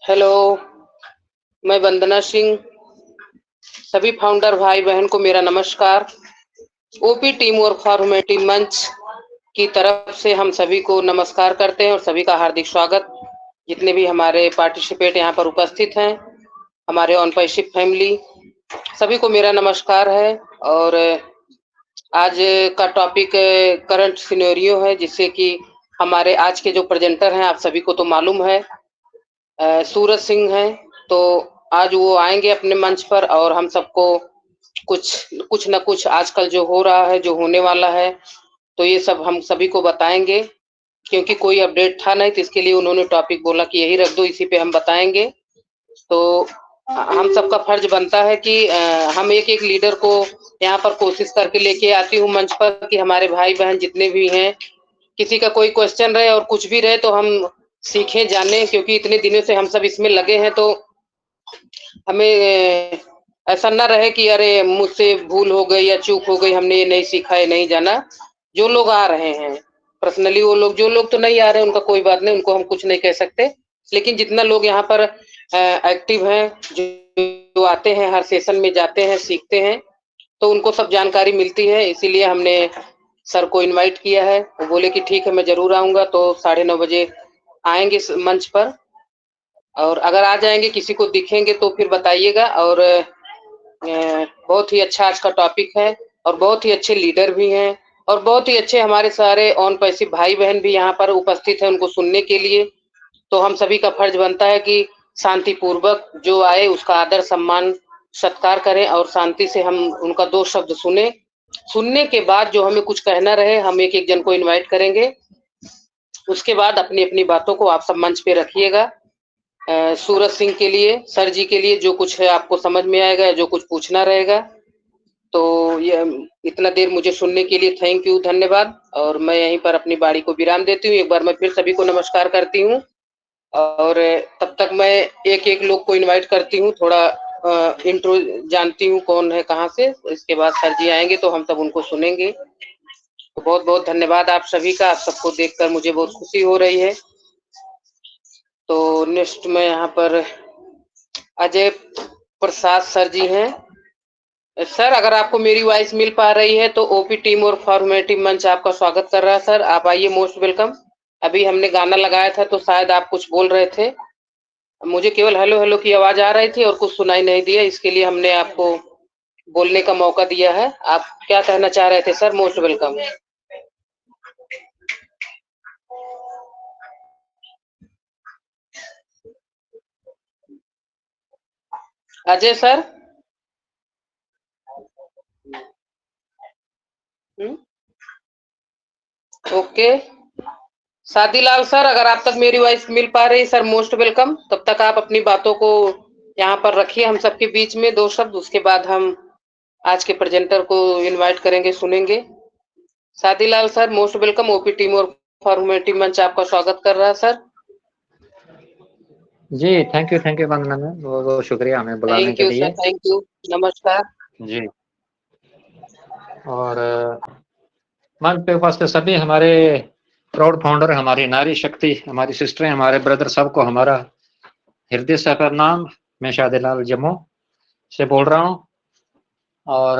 Hello, मैं वंदना सिंह। सभी founder भाई बहन को मेरा नमस्कार। ओपी टीम और फॉर्मेटिव मंच की तरफ से हम सभी को नमस्कार करते हैं और सभी का हार्दिक स्वागत। जितने भी हमारे पार्टिसिपेट यहाँ पर उपस्थित हैं, हमारे ऑनपाइशिप फैमिली, सभी को मेरा नमस्कार है। और आज का टॉपिक करंट सिनेरियो है, जिससे कि हमारे आज के जो प्रेजेंटर हैं आप सभी को तो मालूम है, सूरज सिंह हैं। तो आज वो आएंगे अपने मंच पर और हम सबको कुछ न कुछ आजकल जो हो रहा है, जो होने वाला है, तो ये सब हम सभी को बताएंगे। क्योंकि कोई अपडेट था नहीं, तो इसके लिए उन्होंने टॉपिक बोला कि यही रख दो, इसी पे हम बताएंगे। तो हम सबका फर्ज बनता है कि हम एक एक लीडर को यहाँ पर कोशिश करके लेके आती हूँ मंच पर, कि हमारे भाई बहन जितने भी हैं, किसी का कोई क्वेश्चन रहे और कुछ भी रहे तो हम सीखें, जाने। क्योंकि इतने दिनों से हम सब इसमें लगे हैं, तो हमें ऐसा ना रहे कि अरे मुझसे भूल हो गई या चूक हो गई, हमने ये नहीं सीखा, ये नहीं जाना। जो लोग आ रहे हैं पर्सनली, वो लोग, जो लोग तो नहीं आ रहे उनका कोई बात नहीं, उनको हम कुछ नहीं कह सकते। लेकिन जितना लोग यहाँ पर एक्टिव हैं, जो आते हैं, हर सेशन में जाते हैं, सीखते हैं, तो उनको सब जानकारी मिलती है। इसीलिए हमने सर को इनवाइट किया है। वो बोले कि ठीक है, मैं जरूर आऊंगा। तो 9:30 आएंगे मंच पर, और अगर आ जाएंगे, किसी को दिखेंगे तो फिर बताइएगा। और बहुत ही अच्छा आज का टॉपिक है, और बहुत ही अच्छे लीडर भी हैं, और बहुत ही अच्छे हमारे सारे ऑन पैसिव भाई बहन भी यहाँ पर उपस्थित हैं उनको सुनने के लिए। तो हम सभी का फर्ज बनता है कि शांतिपूर्वक जो आए उसका आदर सम्मान सत्कार करें, और शांति से हम उनका 2 शब्द सुने। सुनने के बाद जो हमें कुछ कहना रहे, हम एक एक जन को इनवाइट करेंगे। उसके बाद अपनी अपनी बातों को आप सब मंच पे रखिएगा। सूरज सिंह के लिए, सर जी के लिए जो कुछ है आपको समझ में आएगा, जो कुछ पूछना रहेगा। तो ये इतना देर मुझे सुनने के लिए थैंक यू, धन्यवाद। और मैं यहीं पर अपनी बारी को विराम देती हूँ। एक बार मैं फिर सभी को नमस्कार करती हूँ, और तब तक मैं एक एक लोग को इनवाइट करती हूँ, थोड़ा इंट्रो जानती हूँ कौन है कहाँ से। इसके बाद सर जी आएंगे तो हम सब उनको सुनेंगे। तो बहुत बहुत धन्यवाद आप सभी का। आप सबको देखकर मुझे बहुत खुशी हो रही है। तो नेक्स्ट में यहाँ पर अजय प्रसाद सर जी हैं। सर, अगर आपको मेरी वॉइस मिल पा रही है तो ओपी टीम और फॉर्मेटिव मंच आपका स्वागत कर रहा है। सर, आप आइए, मोस्ट वेलकम। अभी हमने गाना लगाया था तो शायद आप कुछ बोल रहे थे, मुझे केवल हेलो हेलो की आवाज आ रही थी और कुछ सुनाई नहीं दिया। इसके लिए हमने आपको बोलने का मौका दिया है। आप क्या कहना चाह रहे थे sir? Most welcome. Ajay sir. Okay. Shadilal sir, अगर आप तक मेरी वॉइस मिल पा रही सर, मोस्ट वेलकम। तब तक आप अपनी बातों को यहाँ पर रखिए हम सबके बीच में 2 शब्द। उसके बाद हम आज के प्रेजेंटर को इनवाइट करेंगे, सुनेंगे। Shadilal sir, most welcome. OP team और फॉर्मेटिव मंच आपका स्वागत कर रहा है sir. Ji thank you Vandana ma'am, बहुत बहुत शुक्रिया हमें बुलाने थैंक के यू लिए। सर, थैंक यू, नमस्कार जी। और मंच पे उपस्थित सभी हमारे प्राउड फाउंडर, हमारी नारी शक्ति, हमारी सिस्टरें, हमारे ब्रदर, सबको हमारा हृदय से प्रणाम। मैं शादीलाल जम्मू से बोल रहा हूँ, और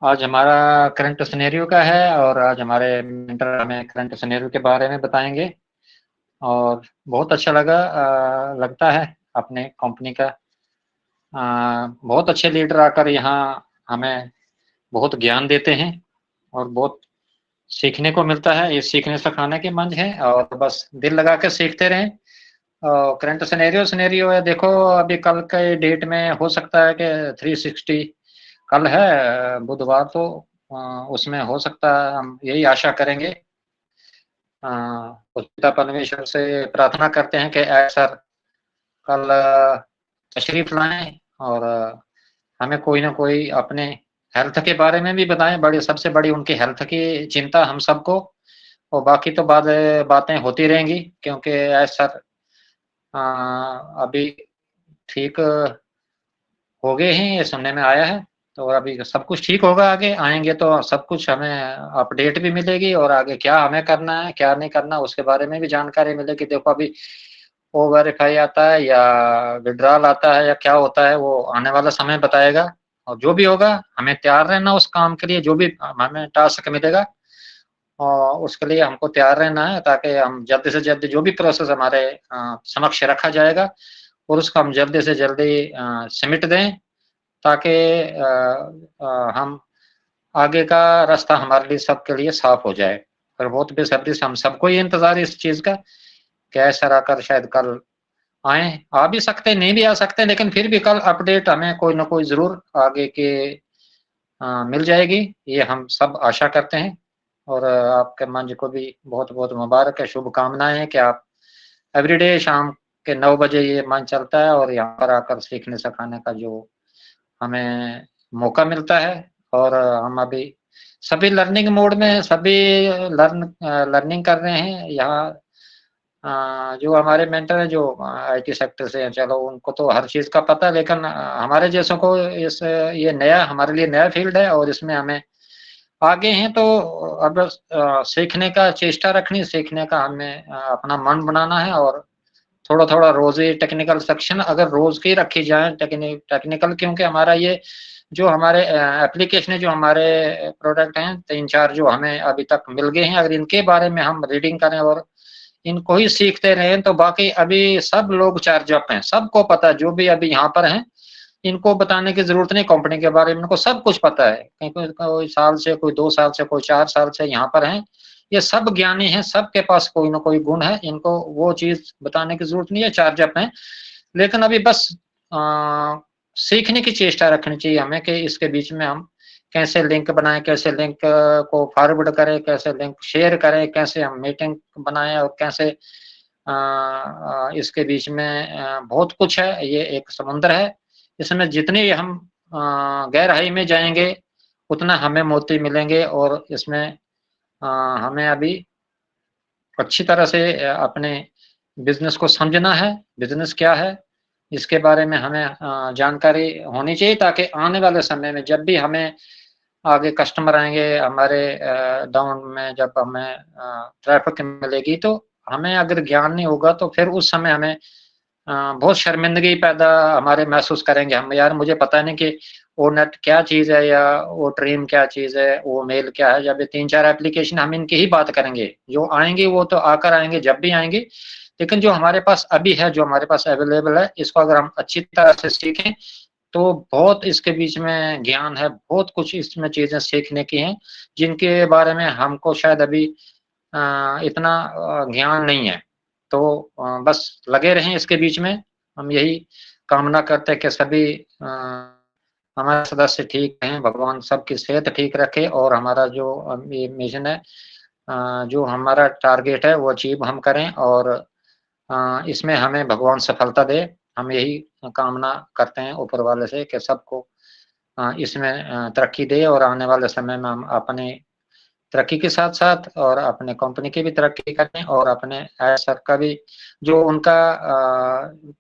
आज हमारा करंट सिनेरियो का है, और आज हमारे मेंटर हमें करंट सिनेरियो के बारे में बताएंगे। और बहुत अच्छा लगता है अपने कंपनी का बहुत अच्छे लीडर आकर यहाँ हमें बहुत ज्ञान देते हैं, और बहुत सीखने को मिलता है। ये सीखने सिखाने के मंच है, और बस दिल लगा कर सीखते रहें। करंट सिनेरियो है, देखो अभी कल के डेट में हो सकता है कि 360 कल है बुधवार, तो उसमें हो सकता है, हम यही आशा करेंगे। पिता परमेश्वर से प्रार्थना करते हैं कि ऐसा कल तशरीफ लाएं, और हमें कोई ना कोई अपने हेल्थ के बारे में भी बताएं। सबसे बड़ी उनकी हेल्थ की चिंता हम सबको, और बाकी तो बातें होती रहेंगी, क्योंकि ऐसा अभी ठीक हो गए हैं, ये सुनने में आया है। तो अभी सब कुछ ठीक होगा, आगे आएंगे तो सब कुछ हमें अपडेट भी मिलेगी और आगे क्या हमें करना है क्या नहीं करना उसके बारे में भी जानकारी मिलेगी। देखो अभी ओ वेरीफाई आता है या विड्रॉल आता है या क्या होता है वो आने वाला समय बताएगा, और जो भी होगा हमें तैयार रहना उस काम के लिए, जो भी हमें टास्क मिलेगा और उसके लिए हमको तैयार रहना है, ताकि हम जल्दी से जल्दी जो भी प्रोसेस हमारे समक्ष रखा जाएगा और उसको हम जल्दी से जल्दी समिट दें, ताकि हम आगे का रास्ता हमारे लिए सबके लिए साफ हो जाए। और बहुत बेसब्री से हम सबको ये इंतजार है इस चीज का, कि सर आकर शायद कल आए, आ भी सकते नहीं भी आ सकते, लेकिन फिर भी कल अपडेट हमें कोई ना कोई जरूर आगे के मिल जाएगी, ये हम सब आशा करते हैं। और आपके मंच को भी बहुत बहुत मुबारक है, शुभकामनाएं हैं कि आप एवरीडे शाम के 9 बजे ये मंच चलता है और यहाँ पर आकर सीखने सिखाने का जो हमें मौका मिलता है। और हम अभी सभी लर्निंग मोड में सभी लर्निंग कर रहे हैं यहाँ। जो हमारे मेंटर हैं जो आईटी सेक्टर से हैं, चलो उनको तो हर चीज का पता है, लेकिन हमारे जैसों को इस ये नया हमारे लिए नया फील्ड है और इसमें हमें आगे हैं, तो अब सीखने का चेष्टा रखनी, सीखने का हमें अपना मन बनाना है। और थोड़ा थोड़ा रोज ही टेक्निकल सेक्शन अगर रोज की रखी जाए टेक्निकल, क्योंकि हमारा ये जो हमारे एप्लीकेशन है, जो हमारे प्रोडक्ट हैं 3-4 जो हमें अभी तक मिल गए हैं, अगर इनके बारे में हम रीडिंग करें और इनको ही सीखते रहें तो बाकी अभी सब लोग चार्ज अप हैं, सबको पता है, जो भी अभी यहाँ पर हैं इनको बताने की जरूरत नहीं, कंपनी के बारे में इनको सब कुछ पता है, कोई साल से कोई 2 साल से कोई 4 साल से यहाँ पर हैं, ये सब ज्ञानी हैं, सबके पास कोई ना कोई गुण है, इनको वो चीज बताने की जरूरत नहीं है, चार्ज अप है। लेकिन अभी बस सीखने की चेष्टा रखनी चाहिए हमें कि इसके बीच में हम कैसे लिंक बनाएं, कैसे लिंक को फॉरवर्ड करें, कैसे लिंक शेयर करें, कैसे हम मीटिंग बनाएं, और कैसे इसके बीच में बहुत कुछ है, ये एक समुद्र है, इसमें जितनी हम गहराई में जाएंगे उतना हमें मोती मिलेंगे। और इसमें हमें अभी अच्छी तरह से अपने बिजनेस को समझना है, बिजनेस क्या है इसके बारे में हमें जानकारी होनी चाहिए, ताकि आने वाले समय में जब भी हमें आगे कस्टमर आएंगे हमारे डाउन में, जब हमें ट्रैफिक मिलेगी, तो हमें अगर ज्ञान नहीं होगा तो फिर उस समय हमें बहुत शर्मिंदगी पैदा हमारे महसूस करेंगे हम, यार मुझे पता नहीं कि वो नेट क्या चीज़ है या वो ड्रीम क्या चीज़ है, वो मेल क्या है। जब ये 3-4 एप्लीकेशन हम इनकी ही बात करेंगे, जो आएंगे वो तो आकर आएंगे जब भी आएंगे, लेकिन जो हमारे पास अभी है, जो हमारे पास अवेलेबल है, इसको अगर हम अच्छी तरह से सीखें तो बहुत इसके बीच में ज्ञान है, बहुत कुछ इसमें चीजें सीखने की हैं जिनके बारे में हमको शायद अभी इतना ज्ञान नहीं है। तो बस लगे रहें इसके बीच में, हम यही कामना करते हैं कि सभी हमारे सदस्य ठीक रहें, भगवान सबकी सेहत ठीक रखे और हमारा जो ये मिशन है, जो हमारा टारगेट है वो अचीव हम करें और इसमें हमें भगवान सफलता दे। हम यही कामना करते हैं ऊपर वाले से कि सबको इसमें तरक्की दे और आने वाले समय में हम अपने तरक्की के साथ-साथ और अपने कंपनी की भी तरक्की करें और अपने सर का भी जो उनका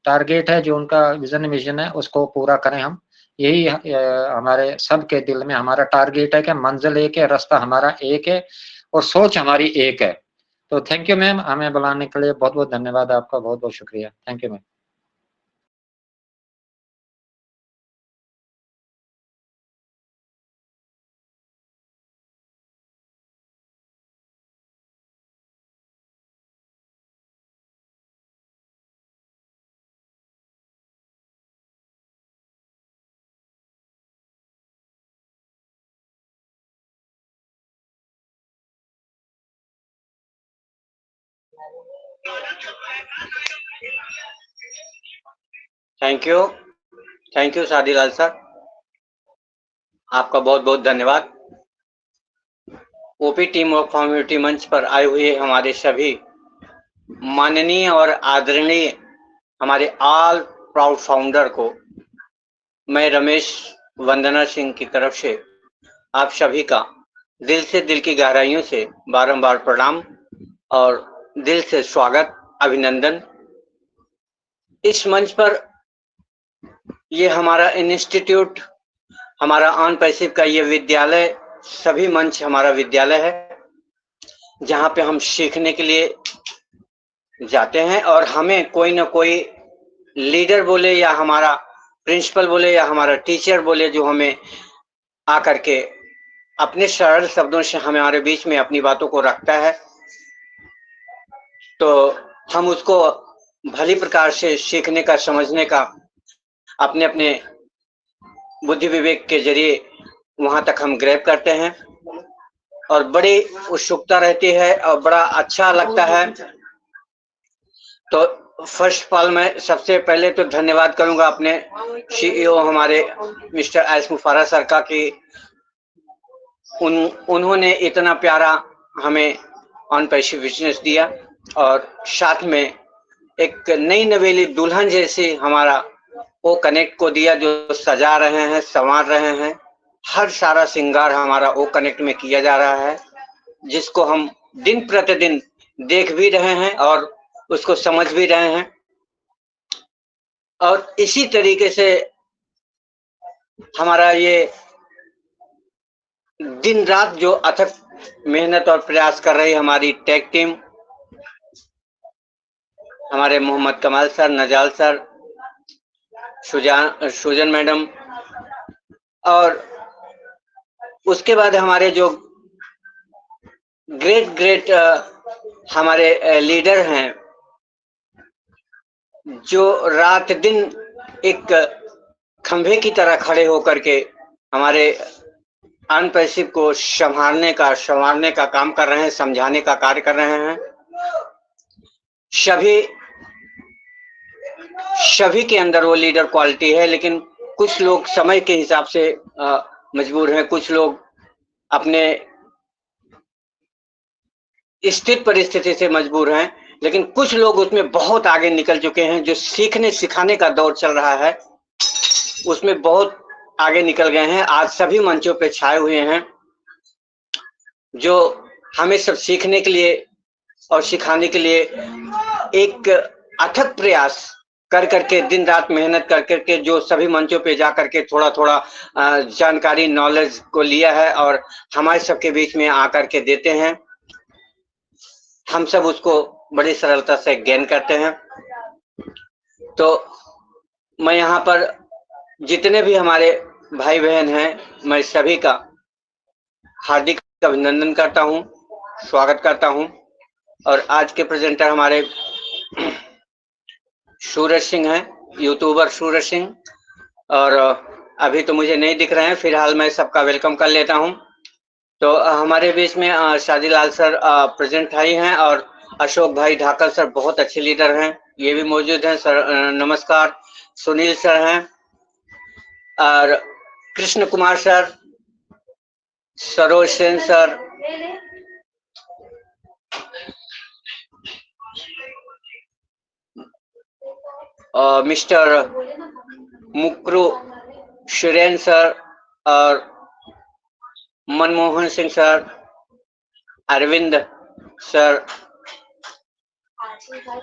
टारगेट है, जो उनका विज़न मिशन है, उसको पूरा करें हम। यही हमारे सबके दिल में हमारा टारगेट है कि मंज़िल एक है, रास्ता हमारा एक है और सोच हमारी एक है। तो थैंक यू मैम, हमें बुलाने के लिए बहुत-बहुत धन्यवाद आपका, बहुत-बहुत शुक्रिया। Thank you ma'am. Thank you Shadilal sir, आपका बहुत बहुत धन्यवाद। ओपी टीम ऑफ कम्युनिटी मंच पर आए हुए हमारे सभी माननीय और आदरणीय हमारे ऑल प्राउड फाउंडर को मैं रमेश वंदना सिंह की तरफ से आप सभी का दिल से, दिल की गहराइयों से बारंबार प्रणाम और दिल से स्वागत, अभिनंदन। इस मंच पर ये हमारा इंस्टीट्यूट हमारा ऑन पैसिव का ये विद्यालय, सभी मंच हमारा विद्यालय है, जहाँ पे हम सीखने के लिए जाते हैं और हमें कोई ना कोई लीडर बोले या हमारा प्रिंसिपल बोले या हमारा टीचर बोले, जो हमें आकर के अपने सरल शब्दों से हमारे बीच में अपनी बातों को रखता है, तो हम उसको भली प्रकार से सीखने का, समझने का अपने अपने बुद्धि विवेक के जरिए वहां तक हम ग्रैब करते हैं और बड़ी उत्सुकता रहती है और बड़ा अच्छा लगता है। तो फर्स्ट ऑफ ऑल मैं सबसे पहले तो धन्यवाद करूंगा अपने सीईओ हमारे मिस्टर एस मुफारा सर का, कि उन्होंने इतना प्यारा हमें ऑन पैसिव बिजनेस दिया और साथ में एक नई नवेली दुल्हन जैसे हमारा वो कनेक्ट को दिया, जो सजा रहे हैं, संवार रहे हैं। हर सारा श्रृंगार हमारा वो कनेक्ट में किया जा रहा है, जिसको हम दिन प्रतिदिन देख भी रहे हैं और उसको समझ भी रहे हैं। और इसी तरीके से हमारा ये दिन रात जो अथक मेहनत और प्रयास कर रही हमारी टेक टीम, हमारे मोहम्मद कमाल सर, नजाल सर, सुजन मैडम, और उसके बाद हमारे जो ग्रेट हमारे लीडर हैं, जो रात दिन एक खंभे की तरह खड़े होकर के हमारे ऑन पैसिव को संवारने का काम कर रहे हैं, समझाने का कार्य कर रहे हैं। सभी के अंदर वो लीडर क्वालिटी है, लेकिन कुछ लोग समय के हिसाब से मजबूर हैं, कुछ लोग अपने स्थिर परिस्थिति से मजबूर हैं, लेकिन कुछ लोग उसमें बहुत आगे निकल चुके हैं। जो सीखने सिखाने का दौर चल रहा है उसमें बहुत आगे निकल गए हैं, आज सभी मंचों पे छाए हुए हैं, जो हमें सब सीखने के लिए और सिखाने के लिए एक अथक प्रयास कर करके, दिन रात मेहनत कर करके, जो सभी मंचों पे जा करके थोड़ा थोड़ा जानकारी, नॉलेज को लिया है और हमारे सबके बीच में आकर के देते हैं। हम सब उसको बड़ी सरलता से गेन करते हैं। तो मैं यहाँ पर जितने भी हमारे भाई बहन हैं, मैं सभी का हार्दिक अभिनंदन करता हूँ, स्वागत करता हूँ। और आज के प्रेजेंटर हमारे सूरज सिंह हैं, यूट्यूबर सूरज सिंह, और अभी तो मुझे नहीं दिख रहे हैं, फिलहाल मैं सबका वेलकम कर लेता हूं। तो हमारे बीच में शादीलाल सर प्रेजेंट ही हैं और अशोक भाई ढाकल सर बहुत अच्छे लीडर हैं, ये भी मौजूद हैं। सर नमस्कार। सुनील सर हैं और Krishna Kumar sir, Saroj Sen sir, mister Mukru Shiren sir और Manmohan Singh sir, Arvind sir,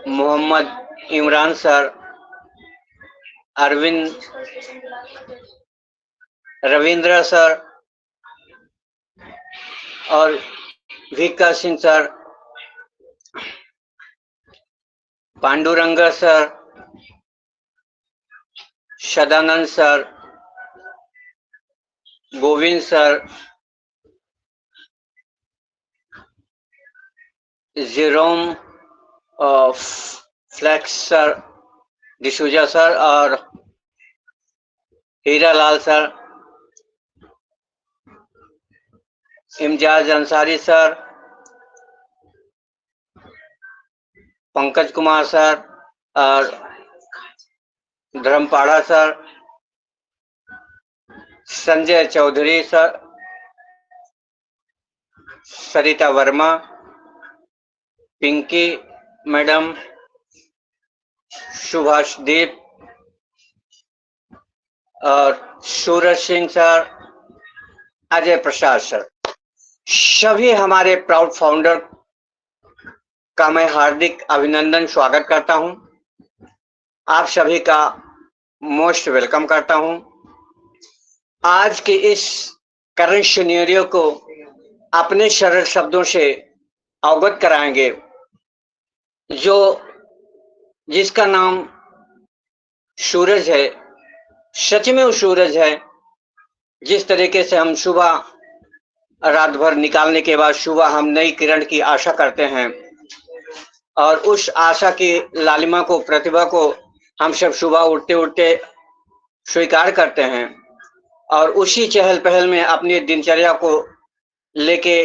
Mohammad Imran sir, Arvind, Ravindra sir और Vika Singh sir, Pandurang sir, Sadanand sir, Govind sir, Jerome Flax sir, D'Souza sir और Hiralal sir, Imtiaz Ansari sir, Pankaj Kumar sir और Dharmpada sir, Sanjay Chaudhary sir, Sarita Verma, Pinky madam, Subhash Deep और सूरज सिंह सर, अजय प्रसाद सर, सभी हमारे प्राउड फाउंडर का मैं हार्दिक अभिनंदन, स्वागत करता हूं। आप सभी का मोस्ट वेलकम करता हूं। आज के इस करंट सिनेरियो को अपने सरल शब्दों से अवगत कराएंगे, जिसका नाम सूरज है। सच में वो सूरज है। जिस तरीके से हम सुबह रात भर निकालने के बाद सुबह हम नई किरण की आशा करते हैं और उस आशा की लालिमा को, प्रतिभा को हम सब सुबह उठते उठते स्वीकार करते हैं और उसी चहल पहल में अपनी दिनचर्या को लेके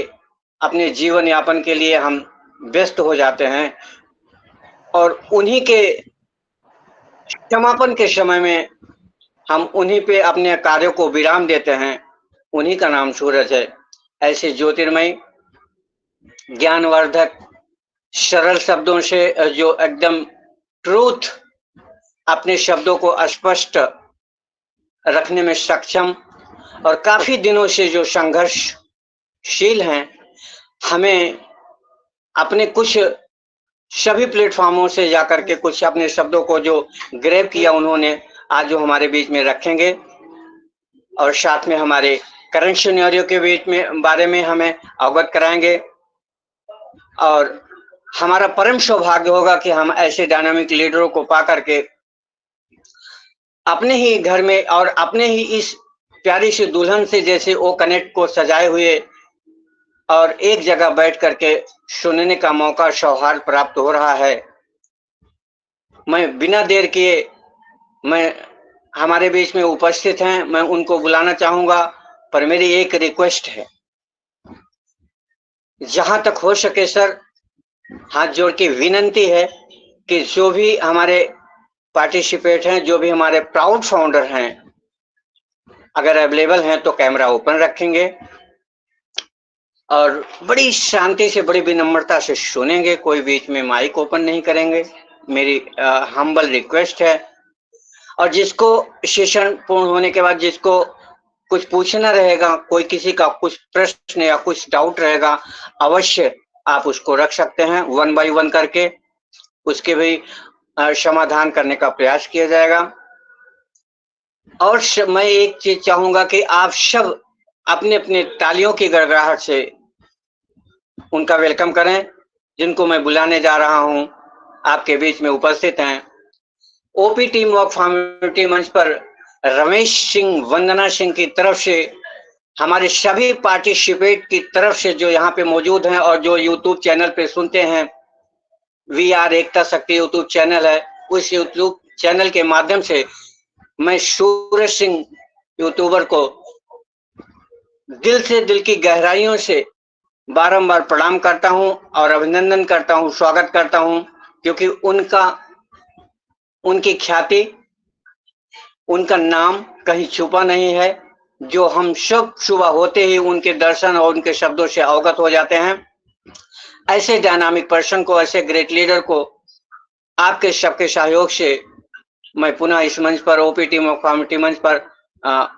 अपने जीवन यापन के लिए हम व्यस्त हो जाते हैं और उन्हीं के समापन के समय में हम उन्हीं पे अपने कार्यों को विराम देते हैं। उन्हीं का नाम सूरज है। ऐसे ज्योतिर्मय, ज्ञानवर्धक, सरल शब्दों से जो एकदम ट्रूथ अपने शब्दों को स्पष्ट रखने में सक्षम और काफी दिनों से जो संघर्षशील हैं, हमें अपने कुछ सभी प्लेटफॉर्मों से जाकर के कुछ अपने शब्दों को जो ग्रैब किया उन्होंने, आज जो हमारे बीच में रखेंगे और साथ में हमारे करंट सिनेरियो के बीच में बारे में हमें अवगत कराएंगे। और हमारा परम सौभाग्य होगा कि हम ऐसे डायनामिक लीडरों को पा करके अपने ही घर में और अपने ही इस प्यारी सी दुल्हन से जैसे वो कनेक्ट को सजाए हुए और एक जगह बैठ करके सुनने का मौका, सौहार्द प्राप्त हो रहा है। मैं बिना देर किए हमारे बीच में उपस्थित हैं, मैं उनको बुलाना चाहूंगा, पर मेरी एक रिक्वेस्ट है, जहां तक हो सके सर, हाथ जोड़ के विनंती है कि जो भी हमारे पार्टिसिपेट हैं, जो भी हमारे प्राउड फाउंडर हैं, अगर अवेलेबल हैं तो कैमरा ओपन रखेंगे और बड़ी शांति से, बड़ी विनम्रता से सुनेंगे। कोई बीच में माइक ओपन नहीं करेंगे, मेरी हम्बल रिक्वेस्ट है। और जिसको सेशन पूर्ण होने के बाद जिसको कुछ पूछना रहेगा, कोई किसी का कुछ प्रश्न या कुछ डाउट रहेगा, अवश्य आप उसको रख सकते हैं। 1 बाय 1 करके उसके भी समाधान करने का प्रयास किया जाएगा। और मैं एक चीज चाहूंगा कि आप सब अपने अपने तालियों की गड़गड़ाहट से उनका वेलकम करें, जिनको मैं बुलाने जा रहा हूं, आपके बीच में उपस्थित हैं। ओपी टीम ऑफ कम्युनिटी मंच पर रमेश सिंह, वंदना सिंह की तरफ से, हमारे सभी पार्टिसिपेट की तरफ से जो यहाँ पे मौजूद हैं और जो यूट्यूब चैनल पे सुनते हैं, VR एकता शक्ति यूट्यूब चैनल है, उस यूट्यूब चैनल के माध्यम से मैं सूरज सिंह यूट्यूबर को दिल से, दिल की गहराइयों से बारंबार प्रणाम करता हूं और अभिनंदन करता हूं, स्वागत करता हूं, क्योंकि उनकी ख्याति, उनका नाम कहीं छुपा नहीं है, जो हम सब सुबह होते ही उनके दर्शन और उनके शब्दों से अवगत हो जाते हैं। ऐसे डायनामिक पर्सन को, ऐसे ग्रेट लीडर को आपके सबके सहयोग से मैं पुनः इस मंच पर, ओपी टीम ऑफ कम्युनिटी मंच पर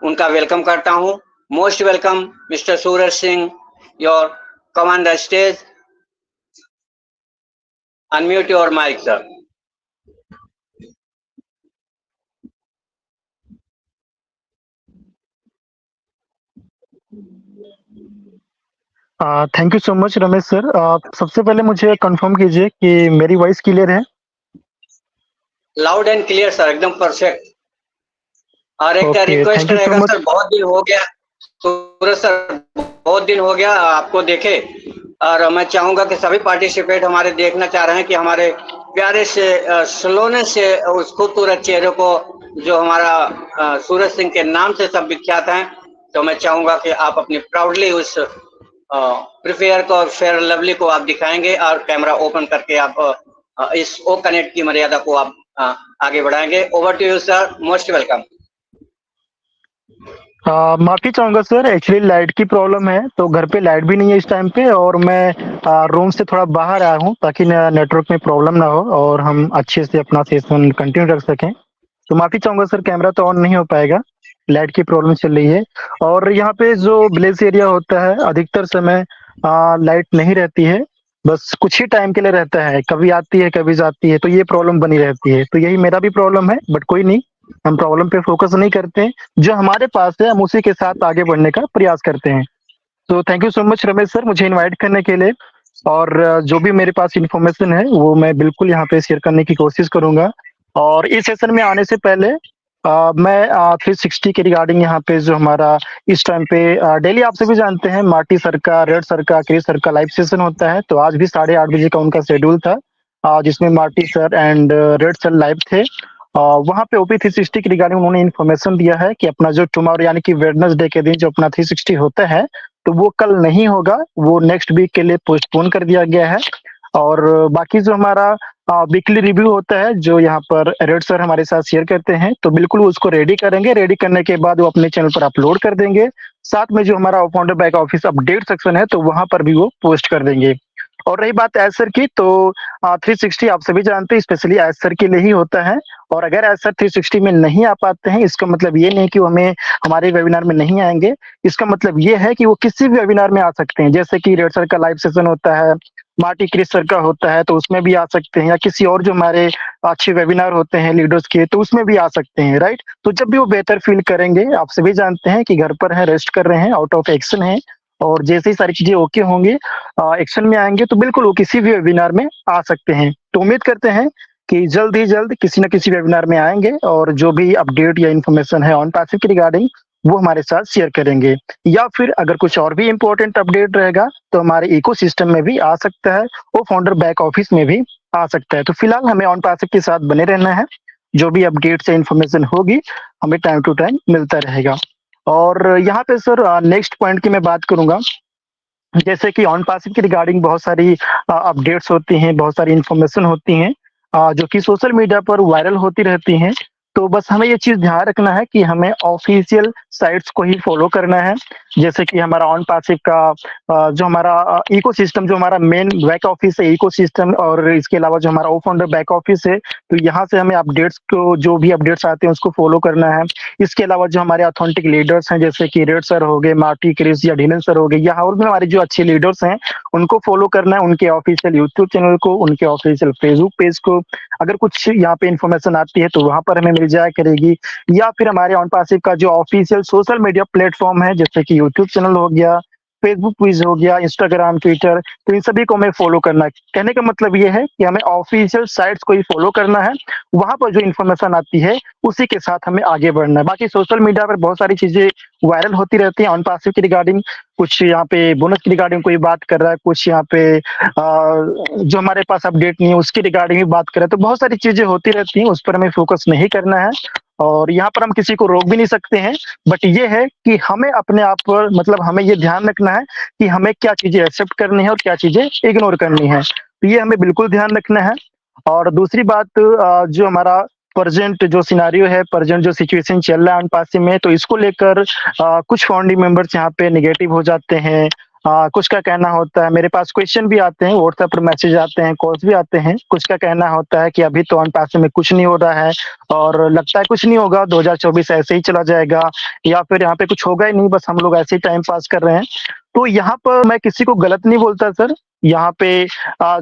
उनका वेलकम करता हूं। Most welcome mister Suraj Singh, your command the stage, unmute your mic sir. Thank you so much Ramesh sir. सबसे पहले मुझे कंफर्म कीजिए कि मेरी वॉइस क्लियर है? लाउड एंड क्लियर सर, एकदम परफेक्ट। और एक Okay, request thank you so रहेगा much. सर, बहुत दिन हो गया सूरज सर, बहुत दिन हो गया आपको देखे, और मैं चाहूंगा कि सभी पार्टिसिपेट हमारे देखना चाह रहे हैं कि हमारे प्यारे से स्लोनेस से उस खूबसूरत चेहरे को, जो हमारा सूरज सिंह के नाम से सब विख्यात हैं, तो मैं चाहूंगा कि आप अपनी प्राउडली उस प्रिफेयर को, फेयर लवली को आप दिखाएंगे और कैमरा ओपन करके आप इस ओ कनेक्ट की मर्यादा को आप आगे बढ़ाएंगे। Over to you sir, most welcome. माफी चाहूंगा सर, एक्चुअली लाइट की प्रॉब्लम है, तो घर पे लाइट भी नहीं है इस टाइम पे, और मैं रूम से थोड़ा बाहर आया हूँ ताकि नेटवर्क में प्रॉब्लम ना हो और हम अच्छे से अपना सेशन कंटिन्यू रख सकें। तो माफी चाहूंगा सर, कैमरा तो ऑन नहीं हो पाएगा, लाइट की प्रॉब्लम चल रही है। और यहाँ पे जो विलेज एरिया होता है, अधिकतर समय लाइट नहीं रहती है, बस कुछ ही टाइम के लिए रहता है, कभी आती है कभी जाती है, तो ये प्रॉब्लम बनी रहती है। तो यही मेरा भी प्रॉब्लम है, बट कोई नहीं, हम प्रॉब्लम पे फोकस नहीं करते हैं, जो हमारे पास है हम उसी के साथ आगे बढ़ने का प्रयास करते हैं। तो thank you so much Ramesh sir मुझे इनवाइट करने के लिए, और जो भी मेरे पास इन्फॉर्मेशन है वो मैं बिल्कुल यहाँ पे शेयर करने की कोशिश करूंगा। और इस सेशन में आने से पहले मैं 360 के रिगार्डिंग यहाँ पे जो हमारा इस टाइम पे डेली आप सभी जानते हैं मार्टी सर का, रेड सर का, क्रिस सर का लाइव सेशन होता है। तो आज भी 8:30 बजे का उनका शेड्यूल था, जिसमें मार्टी सर एंड रेड सर लाइव थे। वहाँ पे ओपी 360 के रिगार्डिंग उन्होंने इन्फॉर्मेशन दिया है कि अपना जो टुमारो यानी कि वेडनेसडे के दिन जो अपना 360 होता है तो वो कल नहीं होगा, वो नेक्स्ट वीक के लिए पोस्टपोन कर दिया गया है। और बाकी जो हमारा वीकली रिव्यू होता है जो यहाँ पर रेड सर हमारे साथ शेयर करते हैं, तो बिल्कुल उसको रेडी करेंगे। रेडी करने के बाद वो अपने चैनल पर अपलोड कर देंगे। साथ में जो हमारा founder back office update section है तो वहां पर भी वो पोस्ट कर देंगे। और रही बात एज सर की, तो 360 आप सभी जानते हैं स्पेशली एज सर के लिए ही होता है। और अगर एज सर 360 में नहीं आ पाते हैं, इसका मतलब ये नहीं कि वो हमें हमारे वेबिनार में नहीं आएंगे। इसका मतलब ये है कि वो किसी भी वेबिनार में आ सकते हैं, जैसे कि रेड सर का लाइव सेशन होता है, मार्टी क्रिस सर का होता है तो उसमें भी आ सकते हैं, या किसी और जो हमारे अच्छे वेबिनार होते हैं लीडर्स के तो उसमें भी आ सकते हैं, राइट। तो जब भी वो बेहतर फील करेंगे, आप सभी जानते हैं कि घर पर है, रेस्ट कर रहे हैं, आउट ऑफ एक्शन है, और जैसे ही सारी चीजें ओके होंगी, एक्शन में आएंगे तो बिल्कुल वो किसी भी वेबिनार में आ सकते हैं। तो उम्मीद करते हैं कि जल्द ही जल्द किसी न किसी वेबिनार में आएंगे और जो भी अपडेट या इन्फॉर्मेशन है ऑन पैसिव के रिगार्डिंग वो हमारे साथ शेयर करेंगे। या फिर अगर कुछ और भी इम्पोर्टेंट अपडेट रहेगा तो हमारे इकोसिस्टम में भी आ सकता है, वो फाउंडर बैक ऑफिस में भी आ सकता है। तो फिलहाल हमें ऑन पैसिव के साथ बने रहना है, जो भी अपडेट या इन्फॉर्मेशन होगी हमें टाइम टू टाइम मिलता रहेगा। और यहाँ पे सर नेक्स्ट पॉइंट की मैं बात करूंगा, जैसे कि ऑन पासिव की रिगार्डिंग बहुत सारी अपडेट्स होती हैं, बहुत सारी इन्फॉर्मेशन होती हैं जो कि सोशल मीडिया पर वायरल होती रहती हैं। तो बस हमें ये चीज ध्यान रखना है कि हमें ऑफिशियल साइट्स को ही फॉलो करना है। जैसे कि हमारा ऑन पासिव का जो हमारा इकोसिस्टम, जो हमारा मेन बैक ऑफिस है इकोसिस्टम, और इसके अलावा जो हमारा ओ फाउंडर बैक ऑफिस है, तो यहाँ से हमें अपडेट्स को, जो भी अपडेट्स आते हैं उसको फॉलो करना है। इसके अलावा जो हमारे ऑथेंटिक लीडर्स हैं जैसे कि रेड सर हो गए, मार्टी क्रिस या ढीलन सर हो गए, या और भी हमारे जो अच्छे लीडर्स हैं उनको फॉलो करना है, उनके ऑफिशियल यूट्यूब चैनल को, उनके ऑफिशियल फेसबुक पेज को। अगर कुछ यहाँ पे इन्फॉर्मेशन आती है तो वहां पर हमें मिल जाया करेगी, या फिर हमारे ऑन पासिव का जो ऑफिशियल सोशल मीडिया प्लेटफॉर्म है जैसे कि यूट्यूब चैनल हो गया, फेसबुक पेज हो गया, इंस्टाग्राम, ट्विटर, तो इन सभी को हमें फॉलो करना है। कहने का मतलब ये है कि हमें ऑफिशियल साइट्स को ही फॉलो करना है, वहां पर जो इन्फॉर्मेशन आती है उसी के साथ हमें आगे बढ़ना है। बाकी सोशल मीडिया पर बहुत सारी चीजें वायरल होती रहती हैं ऑन पासिव की रिगार्डिंग, कुछ यहाँ पे बोनस की रिगार्डिंग कोई बात कर रहा है, कुछ यहाँ पे जो हमारे पास अपडेट नहीं है उसकी रिगार्डिंग भी बात कर रहे हैं। तो बहुत सारी चीजें होती रहती हैं, उस पर हमें फोकस नहीं करना है, और यहाँ पर हम किसी को रोक भी नहीं सकते हैं। बट ये है कि हमें अपने आप पर, मतलब हमें ये ध्यान रखना है कि हमें क्या चीजें एक्सेप्ट करनी है और क्या चीजें इग्नोर करनी है, तो ये हमें बिल्कुल ध्यान रखना है। और दूसरी बात, जो हमारा प्रेजेंट जो सिनारियो है, प्रेजेंट जो सिचुएशन चल रहा है ऑन पासिव में, तो इसको लेकर कुछ फाउंडिंग मेंबर्स यहाँ पे निगेटिव हो जाते हैं। कुछ का कहना होता है, मेरे पास क्वेश्चन भी आते हैं, व्हाट्सएप पर मैसेज आते हैं, कॉल्स भी आते हैं, कुछ का कहना होता है कि अभी तो ऑन पासिव में कुछ नहीं हो रहा है और लगता है कुछ नहीं होगा, 2024 ऐसे ही चला जाएगा, या फिर यहाँ पे कुछ होगा ही नहीं, बस हम लोग ऐसे ही टाइम पास कर रहे हैं। तो यहाँ पर मैं किसी को गलत नहीं बोलता सर, यहाँ पे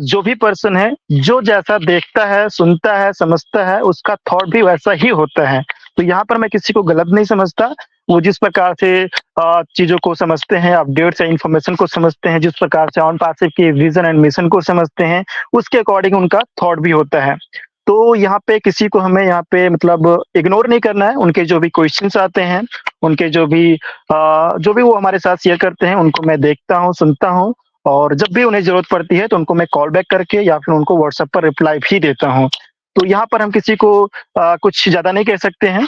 जो भी पर्सन है, जो जैसा देखता है, सुनता है, समझता है, उसका थॉट भी वैसा ही होता है। तो यहाँ पर मैं किसी को गलत नहीं समझता, वो जिस प्रकार से चीजों को समझते हैं, अपडेट्स या इन्फॉर्मेशन को समझते हैं, जिस प्रकार से ऑन पासिव के विजन एंड मिशन को समझते हैं, उसके अकॉर्डिंग उनका थॉट भी होता है। तो यहाँ पे किसी को हमें यहाँ पे मतलब इग्नोर नहीं करना है, उनके जो भी क्वेश्चंस आते हैं, उनके जो भी वो हमारे साथ शेयर करते हैं, उनको मैं देखता हूँ, सुनता हूँ, और जब भी उन्हें जरूरत पड़ती है तो उनको मैं कॉल बैक करके या फिर उनको व्हाट्सएप पर रिप्लाई भी देता हूँ। तो यहाँ पर हम किसी को कुछ ज्यादा नहीं कह सकते हैं,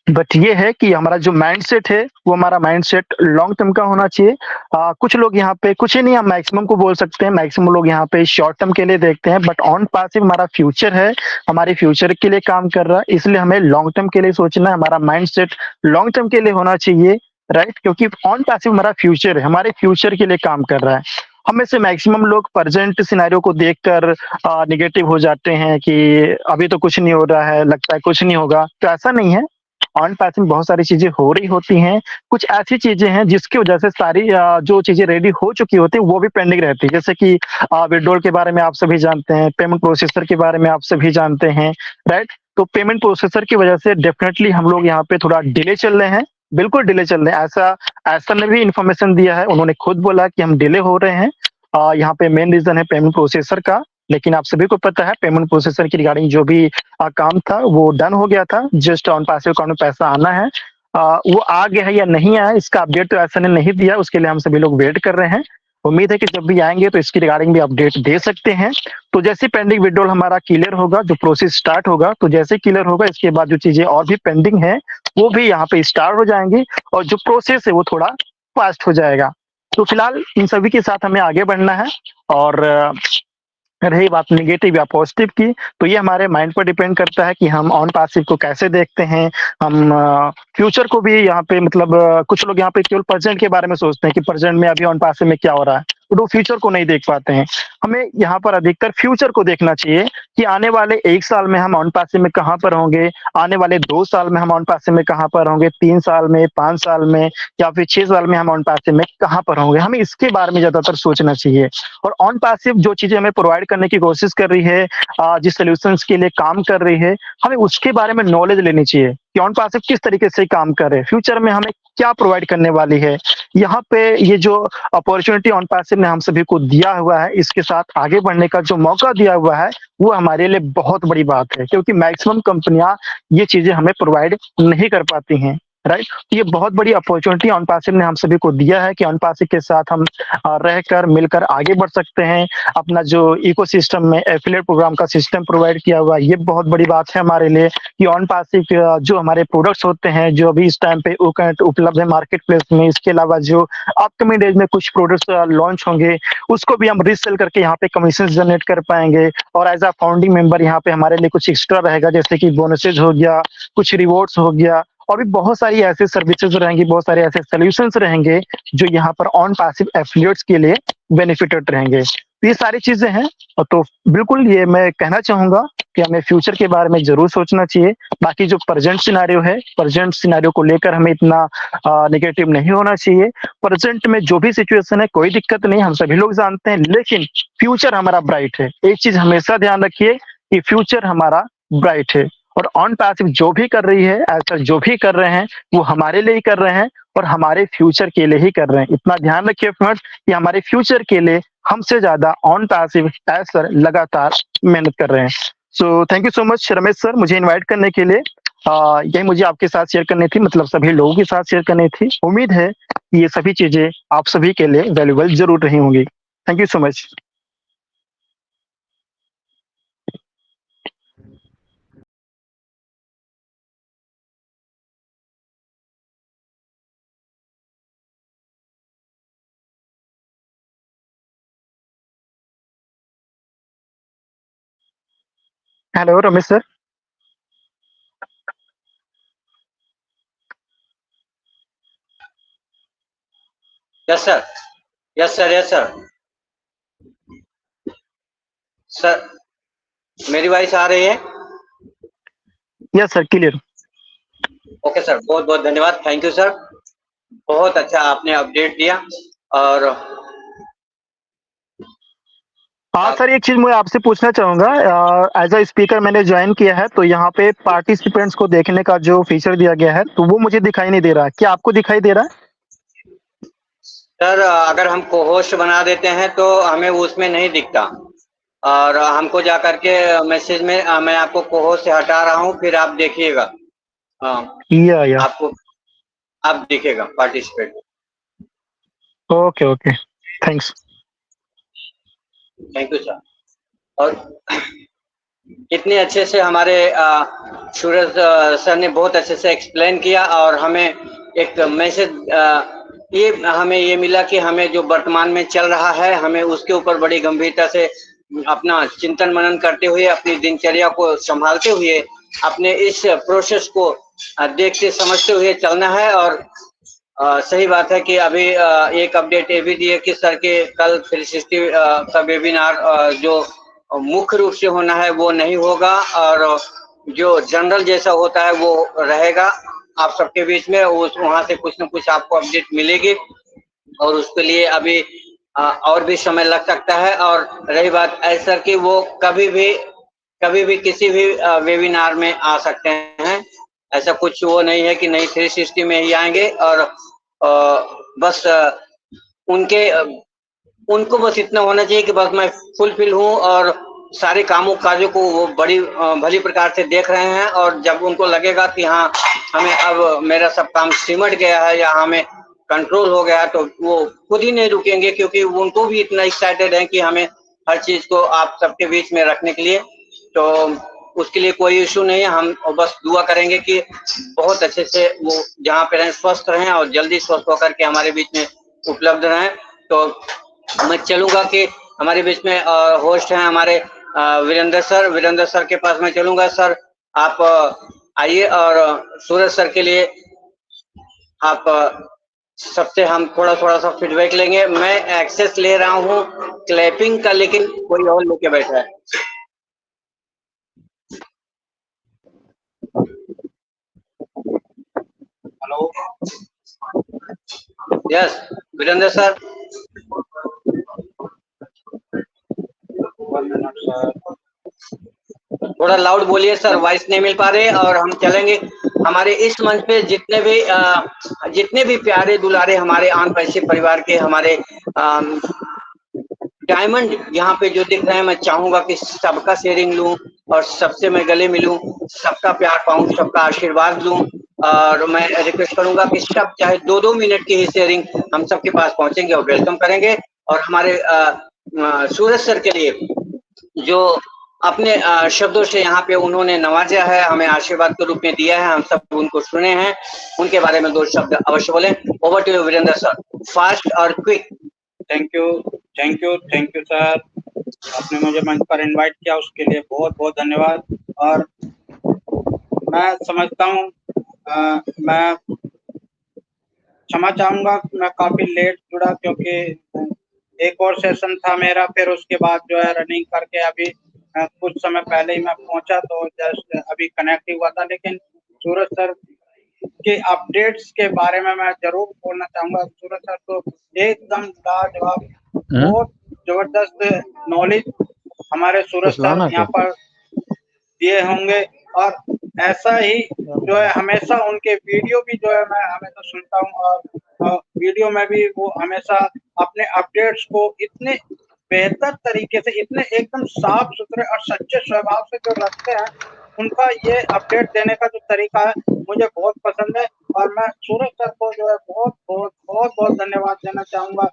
बट ये है कि हमारा जो माइंडसेट है वो हमारा माइंडसेट लॉन्ग टर्म का होना चाहिए। कुछ लोग यहाँ पे, कुछ ही नहीं, हम मैक्सिमम को बोल सकते हैं, मैक्सिमम लोग यहाँ पे शॉर्ट टर्म के लिए देखते हैं, बट ऑन पासिव हमारा फ्यूचर है, हमारे फ्यूचर के लिए काम कर रहा है, इसलिए हमें लॉन्ग टर्म के लिए सोचना है, हमारा माइंडसेट लॉन्ग टर्म के लिए होना चाहिए, राइट। क्योंकि ऑन पासिव हमारा फ्यूचर है, हमारे फ्यूचर के लिए काम कर रहा है। हमें से मैक्सिमम लोग प्रेजेंट सिनेरियो को देखकर निगेटिव हो जाते हैं कि अभी तो कुछ नहीं हो रहा है, लगता है कुछ नहीं होगा, तो ऐसा नहीं है। ऑन पासिंग बहुत सारी चीजें हो रही होती हैं, कुछ ऐसी चीजें हैं जिसकी वजह से सारी जो चीजें रेडी हो चुकी होती है वो भी पेंडिंग रहती है। जैसे कि विड्रॉल के बारे में आप सभी जानते हैं, पेमेंट प्रोसेसर के बारे में आप सभी जानते हैं, राइट। तो पेमेंट प्रोसेसर की वजह से डेफिनेटली हम लोग यहाँ पे थोड़ा डिले चल रहे हैं, बिल्कुल डिले चल रहे हैं। ऐसा ने भी इन्फॉर्मेशन दिया है, उन्होंने खुद बोला कि हम डिले हो रहे हैं। यहाँ पे मेन रीजन है पेमेंट प्रोसेसर का, लेकिन आप सभी को पता है पेमेंट प्रोसेसर की रिगार्डिंग जो भी काम था वो डन हो गया था। जस्ट ऑन पासिव अकाउंट में पैसा आना है। वो आ गया है या नहीं आया इसका अपडेट तो ऐसा ने नहीं दिया, उसके लिए हम सभी लोग वेट कर रहे हैं। उम्मीद है कि जब भी आएंगे तो इसकी रिगार्डिंग भी अपडेट दे सकते हैं। तो जैसे पेंडिंग विड्रॉल हमारा क्लियर होगा, जो प्रोसेस स्टार्ट होगा, तो जैसे क्लियर होगा इसके बाद जो चीजें और भी पेंडिंग है वो भी यहाँ पे स्टार्ट हो जाएंगी और जो प्रोसेस है वो थोड़ा फास्ट हो जाएगा। तो फिलहाल इन सभी के साथ हमें आगे बढ़ना है। और रही बात नेगेटिव या पॉजिटिव की, तो ये हमारे माइंड पर डिपेंड करता है कि हम ऑन पासिव को कैसे देखते हैं। हम फ्यूचर को भी यहाँ पे मतलब कुछ लोग यहाँ पे केवल प्रेजेंट के बारे में सोचते हैं कि प्रेजेंट में अभी ऑन पासिव में क्या हो रहा है, तो वो फ्यूचर को नहीं देख पाते हैं। हमें यहाँ पर अधिकतर फ्यूचर को देखना चाहिए कि आने वाले 1 साल में हम ऑन पासिव में कहाँ पर होंगे, आने वाले 2 साल में हम ऑन पासिव में कहाँ पर होंगे, 3 साल में, 5 साल में या फिर 6 साल में हम ऑन पासिव में कहाँ पर होंगे। हमें इसके बारे में ज्यादातर सोचना चाहिए। और ऑन पासिव जो चीजें हमें प्रोवाइड करने की कोशिश कर रही है, जिस सोल्यूशंस के लिए काम कर रही है, हमें उसके बारे में नॉलेज लेनी चाहिए कि ऑन पासिव किस तरीके से काम कर रहे हैं, फ्यूचर में हमें क्या प्रोवाइड करने वाली है। यहाँ पे ये जो अपॉर्चुनिटी ऑन पासिव ने हम सभी को दिया हुआ है, इसके साथ आगे बढ़ने का जो मौका दिया हुआ है, वो हमारे लिए बहुत बड़ी बात है, क्योंकि मैक्सिमम कंपनियां ये चीजें हमें प्रोवाइड नहीं कर पाती हैं। राइट, ये बहुत बड़ी अपॉर्चुनिटी ऑन पासिव ने हम सभी को दिया है कि ऑन पासिव के साथ हम रहकर मिलकर आगे बढ़ सकते हैं। अपना जो इकोसिस्टम में एफिलिएट प्रोग्राम का सिस्टम प्रोवाइड किया हुआ, ये बहुत बड़ी बात है हमारे लिए कि ऑन पासिव जो हमारे प्रोडक्ट्स होते हैं जो अभी इस टाइम पे उपलब्ध है मार्केट प्लेस में, इसके अलावा जो अपकमिंग डेज में कुछ प्रोडक्ट्स लॉन्च होंगे उसको भी हम रीसेल करके यहाँ पे कमीशन जनरेट कर पाएंगे। और एज अ फाउंडिंग मेंबर यहाँ पे हमारे लिए कुछ एक्स्ट्रा रहेगा, जैसे कि बोनसेज हो गया, कुछ रिवॉर्ड्स हो गया, और भी बहुत सारी ऐसे सर्विसेज रहेंगी, बहुत सारे ऐसे सोल्यूशंस रहेंगे जो यहाँ पर ऑन पासिव एफिलिएट्स के लिए बेनिफिटेड रहेंगे। तो ये सारी चीजें हैं। और तो बिल्कुल ये मैं कहना चाहूंगा कि हमें फ्यूचर के बारे में जरूर सोचना चाहिए। बाकी जो प्रेजेंट सिनारियो है, प्रेजेंट सिनारियो को लेकर हमें इतना नेगेटिव नहीं होना चाहिए। प्रेजेंट में जो भी सिचुएशन है कोई दिक्कत नहीं, हम सभी लोग जानते हैं, लेकिन फ्यूचर हमारा ब्राइट है। एक चीज हमेशा ध्यान रखिए कि फ्यूचर हमारा ब्राइट है और ऑन पासिव जो भी कर रही है, ऐसा जो भी कर रहे हैं, वो हमारे लिए ही कर रहे हैं और हमारे फ्यूचर के लिए ही कर रहे हैं। इतना ध्यान रखिए फ्रेंड्स कि हमारे फ्यूचर के लिए हमसे ज्यादा ऑन पासिव ऐसा लगातार मेहनत कर रहे हैं। सो thank you so much Ramesh sir, मुझे इन्वाइट करने के लिए। यही मुझे आपके साथ शेयर करनी थी, मतलब सभी लोगों के साथ शेयर करनी थी। उम्मीद है कि ये सभी चीजें आप सभी के लिए वैल्यूएबल जरूर रही होंगी। Thank you so much. Hello Ramesh sir. Yes sir, yes sir, yes sir. Sir मेरी वॉइस आ रही है? Yes sir, clear. Okay sir, बहुत बहुत धन्यवाद, थैंक यू सर, बहुत अच्छा आपने अपडेट दिया। और हाँ सर, एक चीज मैं आपसे पूछना चाहूंगा, एज अ स्पीकर मैंने ज्वाइन किया है, तो यहाँ पे पार्टिसिपेंट्स को देखने का जो फीचर दिया गया है तो वो मुझे दिखाई नहीं दे रहा है, क्या आपको दिखाई दे रहा है? सर अगर हम को होस्ट बना देते हैं तो हमें उसमें नहीं दिखता, और हमको जा करके मैसेज में मैं आपको को होस्ट से हटा रहा हूँ, फिर आप देखिएगा। या आपको आप दिखेगा participate. Okay okay, thanks. Thank you sir. और इतने अच्छे से हमारे सूरज सर ने बहुत अच्छे से एक्सप्लेन किया, और हमें एक मैसेज ये हमें ये मिला कि हमें जो वर्तमान में चल रहा है हमें उसके ऊपर बड़ी गंभीरता से अपना चिंतन मनन करते हुए, अपनी दिनचर्या को संभालते हुए, अपने इस प्रोसेस को देखते समझते हुए चलना है। और सही बात है कि अभी एक अपडेट ये भी दी है कि सर के कल 360 का वेबिनार जो मुख्य रूप से होना है वो नहीं होगा, और जो जनरल जैसा होता है वो रहेगा आप सबके बीच में। वहाँ से कुछ न कुछ आपको अपडेट मिलेगी, और उसके लिए अभी और भी समय लग सकता है। और रही बात ऐसा कि वो कभी भी कभी भी किसी भी वेबिनार में आ सकते हैं। ऐसा कुछ वो नहीं है कि नहीं 360 में ही आएंगे और बस उनको बस इतना होना चाहिए कि बस मैं फुलफिल हूँ और सारे कामों-काजों को वो बड़ी भली प्रकार से देख रहे हैं, और जब उनको लगेगा कि हाँ, हमें अब मेरा सब काम सिमट गया है या हमें कंट्रोल हो गया है, तो वो खुद ही नहीं रुकेंगे, क्योंकि उनको भी इतना एक्साइटेड है कि हमें हर चीज़ को आप सबके बीच में रखने के लिए। तो उसके लिए कोई इश्यू नहीं है, हम बस दुआ करेंगे कि बहुत अच्छे से वो जहाँ पे रहें स्वस्थ रहें और जल्दी स्वस्थ होकर के हमारे बीच में उपलब्ध रहें। तो मैं चलूँगा कि हमारे बीच में होस्ट हैं हमारे वीरेंद्र सर के पास मैं चलूँगा। सर आप आइए और सूरज सर के लिए आप सबसे हम थोड़ा सा फीडबैक लेंगे। मैं एक्सेस ले रहा हूँ क्लैपिंग का, लेकिन कोई और लेके बैठा है। Hello, yes Virendra sir. 1 minute sir. थोड़ा लाउड बोलिए सर, वॉइस नहीं मिल पा रहे। और हम चलेंगे हमारे इस मंच पे जितने भी प्यारे दुलारे हमारे आन पैसे परिवार के हमारे डायमंड यहाँ पे जो दिख रहे हैं, मैं चाहूंगा कि सबका शेयरिंग लूं और सबसे मैं गले मिलूं, सबका प्यार पाऊं, सबका आशीर्वाद लूं। और मैं रिक्वेस्ट करूंगा कि सब चाहे 2-2 मिनट की ही शेयरिंग हम सबके पास पहुंचेंगे और वेलकम करेंगे। और हमारे सूरज सर के लिए जो अपने शब्दों से यहाँ पे उन्होंने नवाजा है, हमें आशीर्वाद के रूप में दिया है, हम सब उनको सुने हैं, उनके बारे में 2 शब्द अवश्य बोलें। Over to you Virendra sir, fast और क्विक। Thank you sir. आपने मुझे मंच पर इनवाइट किया, उसके लिए बहुत बहुत धन्यवाद। और मैं समझता हूँ, मैं क्षमा चाहूँगा, मैं काफ़ी लेट जुड़ा, क्योंकि एक और सेशन था मेरा, फिर उसके बाद जो है रनिंग करके अभी कुछ समय पहले ही मैं पहुंचा, तो जस्ट अभी कनेक्ट हुआ था। लेकिन सूरज सर के अपडेट्स के बारे में मैं जरूर बोलना चाहूँगा। सूरज सर तो एकदम लाजवाब, बहुत जबरदस्त नॉलेज हमारे सूरज सर यहाँ पर दिए होंगे। और ऐसा ही जो है हमेशा उनके वीडियो भी जो है मैं हमेशा सुनता हूँ, और वीडियो में भी वो हमेशा अपने अपडेट्स को इतने बेहतर तरीके से, इतने एकदम साफ सुथरे और सच्चे स्वभाव से जो रखते हैं, उनका ये अपडेट देने का जो तरीका है मुझे बहुत पसंद है। और मैं सूरज सर को जो है बहुत धन्यवाद देना चाहूँगा।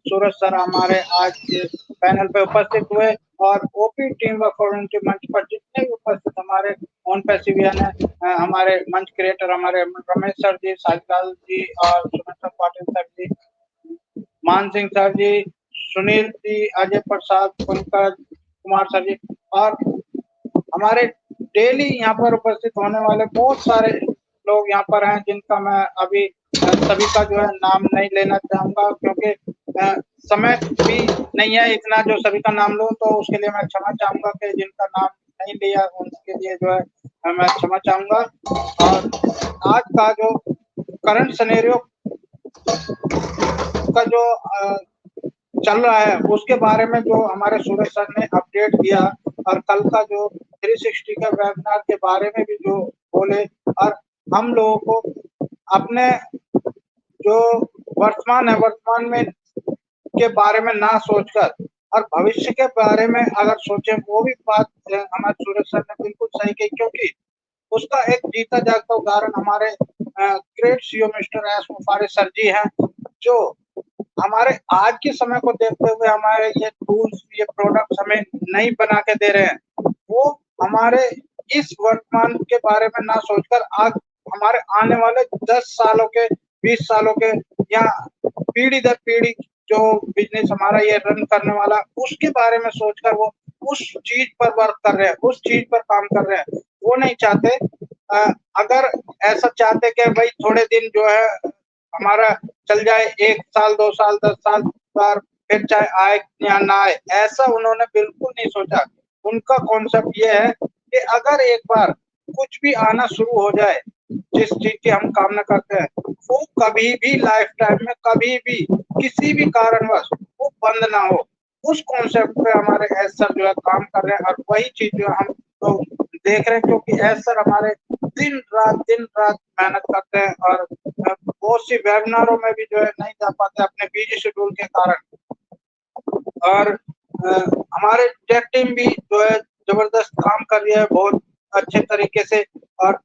सूरज सर हमारे आज के पैनल पे उपस्थित हुए, और ओपी टीम वर्क फोरम के मंच पर जितने भी उपस्थित हमारे ऑन पैसिवियन है, हमारे मंच क्रिएटर हमारे रमेश सर जी, साजिदलाल जी और सुमित्रा पाटिल सर जी, मान सिंह सर जी, सुनील जी, अजय प्रसाद, पंकज कुमार सर जी, और हमारे डेली यहाँ पर उपस्थित होने वाले बहुत सारे लोग यहाँ पर हैं, जिनका मैं अभी सभी का जो है नाम नहीं लेना चाहूँगा, क्योंकि समय भी नहीं है इतना जो सभी का नाम लूँ। तो उसके लिए मैं क्षमा चाहूँगा कि जिनका नाम नहीं लिया उनके लिए जो है मैं क्षमा चाहूँगा। और आज का जो करंट सिनेरियो का जो चल रहा है, उसके बारे में जो हमारे सूरज सर ने अपडेट दिया, और कल का जो 360 के वेबिनार के बारे में भी जो बोले, और हम लोगों को अपने जो वर्तमान में के बारे में ना सोचकर और भविष्य के बारे में अगर सोचें, वो भी बात हमारे सूरज सर ने बिल्कुल सही कही। क्योंकि उसका एक जीता जागता उदाहरण हमारे great CEO mister S Mufaris sir ji हैं, जो हमारे आज के समय को देखते हुए हमारे ये टूल्स, ये प्रोडक्ट्स हमें नहीं बना के दे रहे हैं। वो हमारे इस वर्तमान के बारे में ना सोचकर आज हमारे आने वाले 10 सालों के, 20 सालों के, या पीढ़ी दर पीढ़ी जो बिजनेस हमारा ये रन करने वाला, उसके बारे में सोचकर वो उस चीज पर वर्क कर रहे हैं, उस चीज पर काम कर रहे हैं। वो नहीं चाहते, अगर ऐसा चाहते कि भाई थोड़े दिन जो है हमारा चल जाए, 1 साल 2 साल 10 साल पर, फिर चाहे आए या ना आए, ऐसा उन्होंने बिल्कुल नहीं सोचा। उनका कॉन्सेप्ट ये है कि अगर एक बार कुछ भी आना शुरू हो जाए, जिस चीज की हम कामना करते हैं, वो कभी भी लाइफ टाइम में कभी भी किसी भी कारणवश वो बंद ना हो, उस कॉन्सेप्ट पे हमारे एस सर जो है काम कर रहे हैं। और वही चीज जो हम तो देख रहे हैं, क्योंकि एस सर हमारे दिन रात मेहनत करते हैं और बहुत सी वेबिनारों में भी जो है नहीं जा पाते अपने बिजी शेड्यूल के कारण। और हमारे टेक टीम भी जो है जबरदस्त काम कर रही है बहुत अच्छे तरीके से, और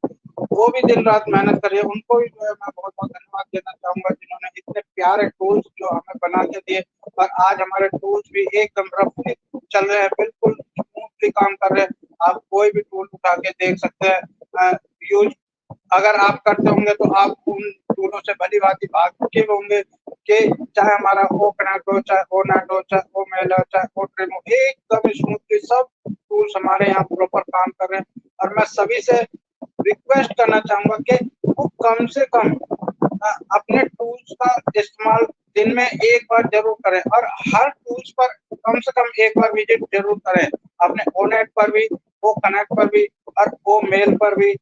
वो भी दिन रात मेहनत कर रही है। उनको भी जो है मैं बहुत बहुत धन्यवाद देना चाहूंगा, जिन्होंने इतने प्यारे टूल्स जो हमें बना के दिए, और आज हमारे टूल्स भी एकदम रफली चल रहे हैं, बिल्कुल स्मूथली काम कर रहे हैं। आप कोई भी टूल उठा के देख सकते हैं यूज अगर आप करते होंगे तो आप उन टूलों से भली भांति भागते होंगे कि चाहे हमारा ओ कनेक्ट हो, चाहे ओ नेट हो, चाहे ओ मेल हो, चाहे ओ ट्रिम हो, एकदम स्मूथली सब टूल्स हमारे यहाँ प्रॉपर काम कर रहे हैं। और मैं सभी से रिक्वेस्ट करना चाहूंगा कि वो कम से कम अपने टूल्स का इस्तेमाल दिन में एक बार जरूर करें, और हर टूल्स पर कम से कम एक बार विजिट जरूर करें, अपने ओ नेट पर भी, ओ कनेक्ट पर भी, और ओ मेल पर भी,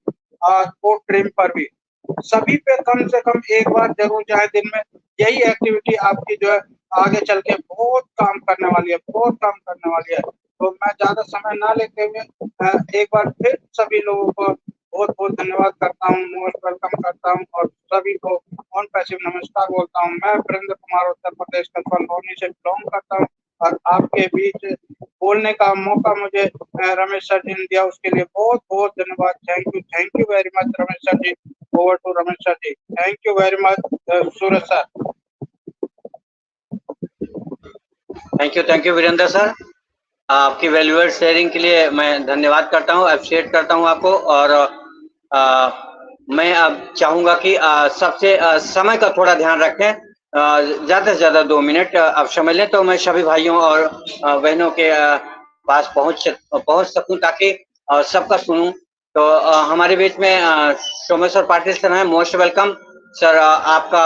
और ओ ट्रिम पर भी, सभी पे कम से कम एक बार जरूर जाए दिन में। यही एक्टिविटी आपकी जो है आगे चल के बहुत काम करने वाली है, बहुत काम करने वाली है। तो मैं ज्यादा समय ना लेते हुए एक बार फिर सभी लोगों को बहुत बहुत धन्यवाद करता हूँ, मोस्ट वेलकम करता हूँ, और सभी को ऑन पैसिव नमस्कार बोलता हूँ। मैं वीरेंद्र कुमार उत्तर प्रदेश कल्पन लोनी से बिलोंग करता हूँ, और आपके बीच बोलने का मौका मुझे रमेश सर जी ने दिया, उसके लिए बहुत बहुत धन्यवाद। Thank you very much Ramesh sir ji. Over to Ramesh sir ji. Thank you very much Suraj sir. Thank you Virendra sir. आपकी वैल्यूएबल शेयरिंग के लिए मैं धन्यवाद करता हूँ, अप्रिशिएट करता हूँ आपको। और मैं अब चाहूंगा कि सबसे समय का थोड़ा ध्यान रखें, ज्यादा से ज्यादा 2 मिनट अब समय लें, तो मैं सभी भाइयों और बहनों के पास पहुंच सकूं, ताकि सबका सुनूं। तो हमारे बीच में सोमेश्वर पाटिल सर हैं, मोस्ट वेलकम सर। आपका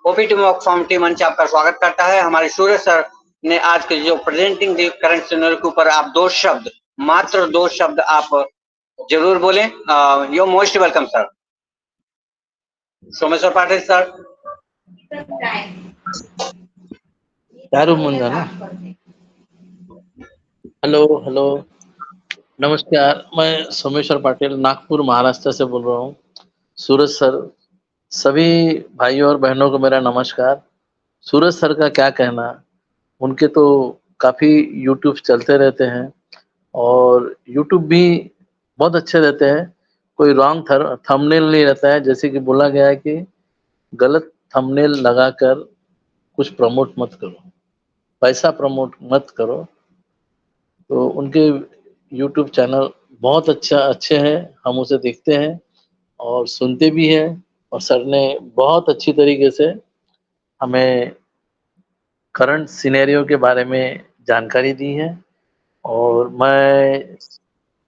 ओपीटी फाउंटी मंच आपका स्वागत करता है। हमारे सूरज सर ने आज के जो प्रेजेंटिंग दी करंट सिनेरियो के ऊपर आप मात्र दो शब्द आप जरूर बोलें। You most welcome sir. Someshwar Patil sir. Charu Munda ना। हेलो नमस्कार, मैं सोमेश्वर पाटिल नागपुर महाराष्ट्र से बोल रहा हूँ। सूरज सर, सभी भाइयों और बहनों को मेरा नमस्कार। सूरज सर का क्या कहना, उनके तो काफ़ी यूट्यूब चलते रहते हैं, और यूट्यूब भी बहुत अच्छे रहते हैं। कोई रॉन्ग थंबनेल नहीं रहता है, जैसे कि बोला गया है कि गलत थंबनेल लगाकर कुछ प्रमोट मत करो, पैसा प्रमोट मत करो। तो उनके यूट्यूब चैनल बहुत अच्छे हैं, हम उसे देखते हैं और सुनते भी हैं। और सर ने बहुत अच्छी तरीके से हमें करंट सिनेरियो के बारे में जानकारी दी है, और मैं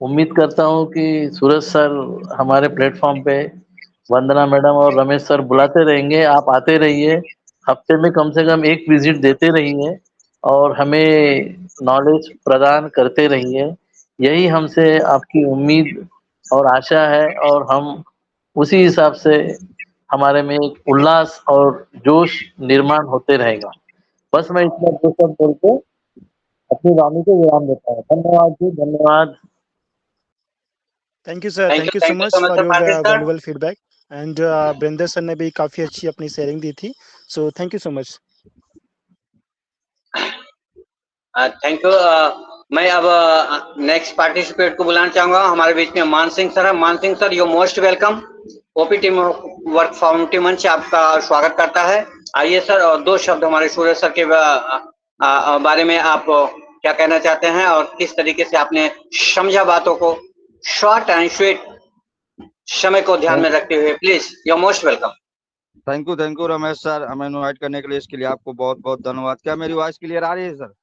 उम्मीद करता हूँ कि सूरज सर हमारे प्लेटफॉर्म पे वंदना मैडम और रमेश सर बुलाते रहेंगे। आप आते रहिए, हफ्ते में कम से कम एक विजिट देते रहिए और हमें नॉलेज प्रदान करते रहिए। यही हमसे आपकी उम्मीद और आशा है, और हम उसी हिसाब से हमारे में एक उल्लास और जोश निर्माण होते रहेगा। बस मैं इतना दो शब्द बोल के अपनी वाणी को विराम देता हूँ। धन्यवाद जी, धन्यवाद। Thank you sir, thank you so much for your valuable feedback. And Brinder sir ने भी काफ़ी अच्छी अपनी शेयरिंग दी थी, so thank you so much. Thank you. मैं अब नेक्स्ट पार्टिसिपेट को बुलाना चाहूंगा। हमारे बीच में मान सिंह सर है। Maan Singh sir, you most welcome. OPT work फाउंटी मंच आपका स्वागत करता है। आइए सर, और 2 शब्द हमारे सूरज सर के बारे में आप क्या कहना चाहते हैं, और किस तरीके से आपने समझा बातों को, शॉर्ट एंड स्वीट, समय को ध्यान में रखते हुए। Please, you most welcome. Thank you Ramesh sir, हमें इनवाइट करने के लिए, इसके लिए आपको बहुत बहुत धन्यवाद। क्या मेरी वॉइस क्लियर आ रही है sir?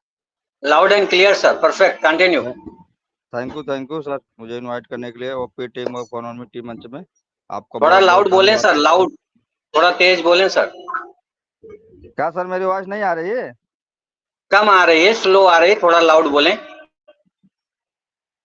Loud and clear sir, perfect, continue. Thank you sir, मुझे इनवाइट करने के लिए ओपीटी इकोनॉमी मंच में। आपको थोड़ा लाउड बोलें सर, लाउड, थोड़ा तेज बोलें सर। क्या सर मेरी आवाज नहीं आ रही है? कम आ रही है, स्लो आ रही है, थोड़ा लाउड बोलें।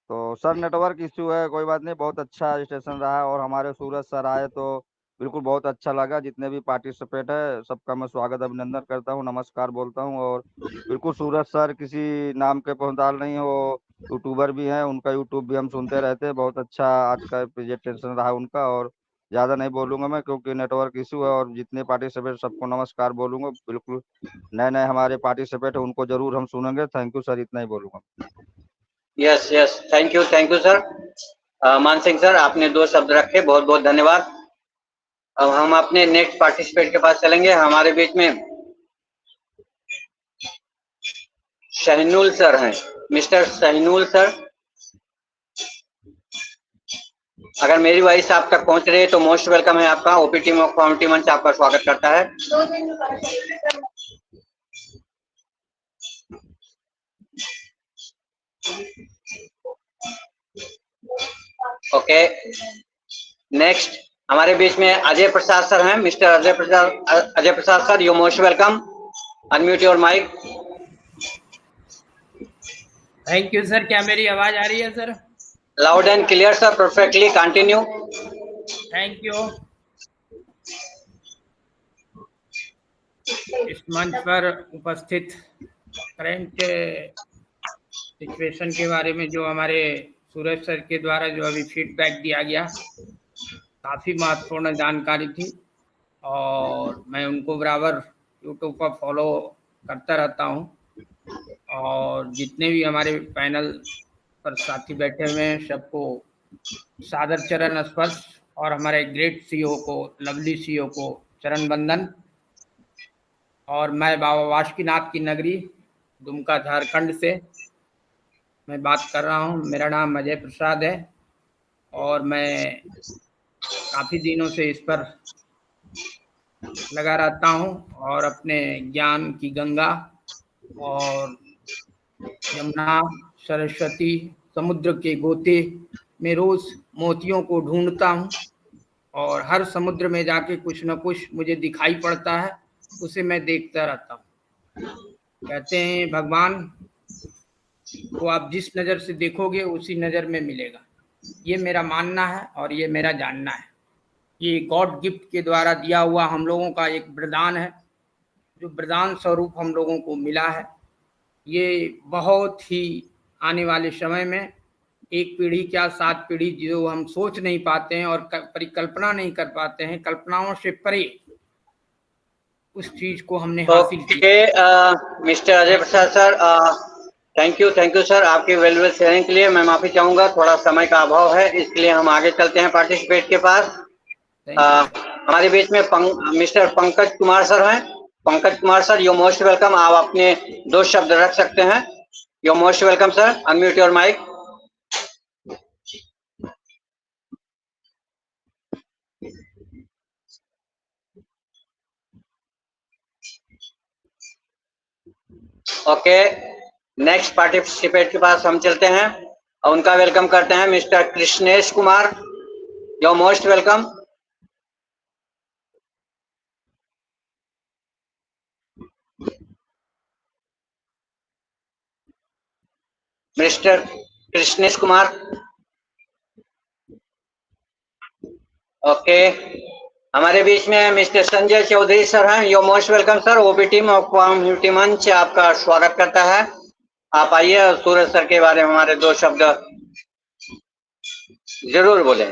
तो सर नेटवर्क इश्यू है, कोई बात नहीं। बहुत अच्छा स्टेशन रहा, और हमारे सूरज सर आए तो बिल्कुल बहुत अच्छा लगा। जितने भी पार्टिसिपेट है सबका मैं स्वागत अभिनंदन करता हूँ, नमस्कार बोलता हूँ। और बिल्कुल सूरज सर किसी नाम के पोहताल नहीं हो, यूट्यूबर भी हैं, उनका यूट्यूब भी हम सुनते रहते हैं। बहुत अच्छा आज का प्रेजेंटेशन रहा उनका। और ज़्यादा नहीं बोलूँगा मैं, क्योंकि नेटवर्क इशू है। और जितने पार्टिसिपेट सबको नमस्कार बोलूँगा। बिल्कुल नए नए हमारे पार्टिसिपेट है, उनको जरूर हम सुनेंगे। थैंक यू सर, इतना ही बोलूँगा। Yes yes, thank you sir. मान सिंह सर, आपने 2 शब्द रखे, बहुत बहुत धन्यवाद। अब हम अपने नेक्स्ट पार्टिसिपेट के पास चलेंगे। हमारे बीच में शहनुल सर हैं, मिस्टर शहनुल सर। अगर मेरी वॉइस आप तक पहुंच रही है तो मोस्ट वेलकम है आपका। ओपी टीम ऑफ कम्युनिटी मंच आपका स्वागत करता है। ओके, नेक्स्ट हमारे बीच में अजय प्रसाद सर हैं। Mister Ajay Prasad sir, you most welcome. Unmute your mic. Thank you sir. क्या मेरी आवाज आ रही है sir? Loud and clear sir, perfectly, continue. Thank you. इस मंच पर उपस्थित करंट सिचुएशन के बारे में जो हमारे सूरज सर के द्वारा जो अभी फीडबैक दिया गया, काफ़ी महत्वपूर्ण जानकारी थी। और मैं उनको बराबर यूट्यूब पर फॉलो करता रहता हूँ। और जितने भी हमारे पैनल पर साथी बैठे हुए हैं, सबको सादर चरण स्पर्श। और हमारे ग्रेट सीईओ को, लवली सीईओ को चरण बंदन। और मैं बाबा वासुकीनाथ की नगरी दुमका झारखंड से मैं बात कर रहा हूँ। मेरा नाम अजय प्रसाद है और मैं काफ़ी दिनों से इस पर लगा रहता हूँ और अपने ज्ञान की गंगा और यमुना, सरस्वती, समुद्र के गोते में रोज मोतियों को ढूंढता हूँ। और हर समुद्र में जाके कुछ न कुछ मुझे दिखाई पड़ता है, उसे मैं देखता रहता हूँ। कहते हैं भगवान को आप जिस नज़र से देखोगे उसी नज़र में मिलेगा। ये मेरा मानना है और ये मेरा जानना है। ये गॉड गिफ्ट के द्वारा दिया हुआ हम लोगों का एक वरदान है, जो वरदान स्वरूप हम लोगों को मिला है। ये बहुत ही आने वाले समय में एक पीढ़ी क्या 7 पीढ़ी जो हम सोच नहीं पाते हैं और परिकल्पना नहीं कर पाते हैं, कल्पनाओं से परे उस चीज को हमने हासिल किया। Mister Ajay Prasad sir, thank you sir आपकी वैल्यूएबल शेयरिंग के लिए। मैं माफी चाहूंगा, थोड़ा समय का अभाव है, इसलिए हम आगे चलते हैं पार्टिसिपेट के पास। हमारे बीच में मिस्टर पंकज कुमार सर हैं। Pankaj Kumar sir, you most welcome. आप अपने 2 शब्द रख सकते हैं। You most welcome sir, unmute your mic. Okay, next participate के पास हम चलते हैं और उनका वेलकम करते हैं। Mister Krishnesh Kumar, you most welcome. Mister Krishnesh Kumar, okay. हमारे बीच में मिस्टर संजय चौधरी सर हैं। You most welcome sir. OP team of community मंच आपका स्वागत करता है। आप आइए और सूरज सर के बारे में हमारे 2 शब्द जरूर बोले।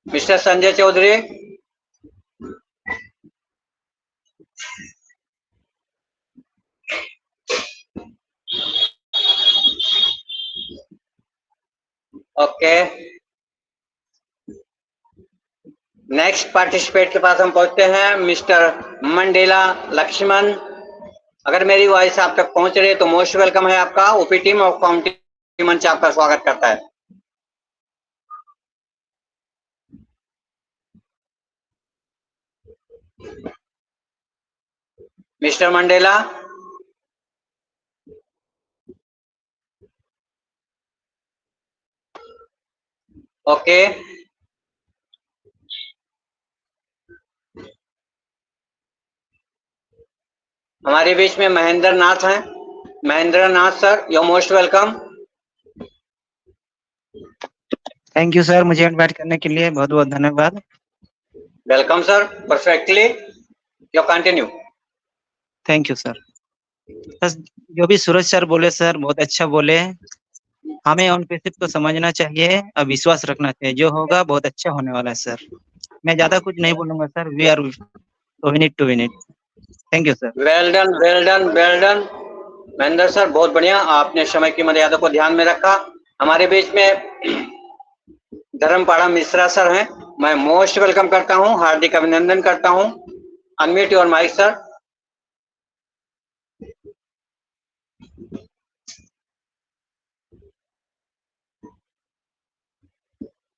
Mister Sanjay Chaudhary, okay. Next participate के पास हम पहुंचते हैं। मिस्टर मंडेला लक्ष्मण, अगर मेरी वॉइस आप तक पहुंच रही है तो मोस्ट वेलकम है आपका। ओपी टीम ऑफ कम्युनिटी मंच आपका स्वागत करता है। Mister Mandela, okay. हमारे बीच में महेंद्र नाथ हैं। Mahendra Nath sir, you most welcome. Thank you sir, मुझे इनवाइट करने के लिए बहुत बहुत धन्यवाद। Welcome sir, perfectly, you continue. Thank you sir. बस जो भी सूरज सर बोले सर बहुत अच्छा बोले। हमें ऑन पैसिव को समझना चाहिए और विश्वास रखना चाहिए, जो होगा बहुत अच्छा होने वाला है सर। मैं ज्यादा कुछ नहीं बोलूंगा sir, we are win it to win it. Thank you sir. Well done, well done, well done. Mahendra sir बहुत बढ़िया, आपने समय की मर्यादा को ध्यान में रखा। हमारे बीच में धर्मपाड़ा मिश्रा सर हैं, मैं मोस्ट वेलकम करता हूं, हार्दिक अभिनंदन करता हूं। Unmute your mic sir.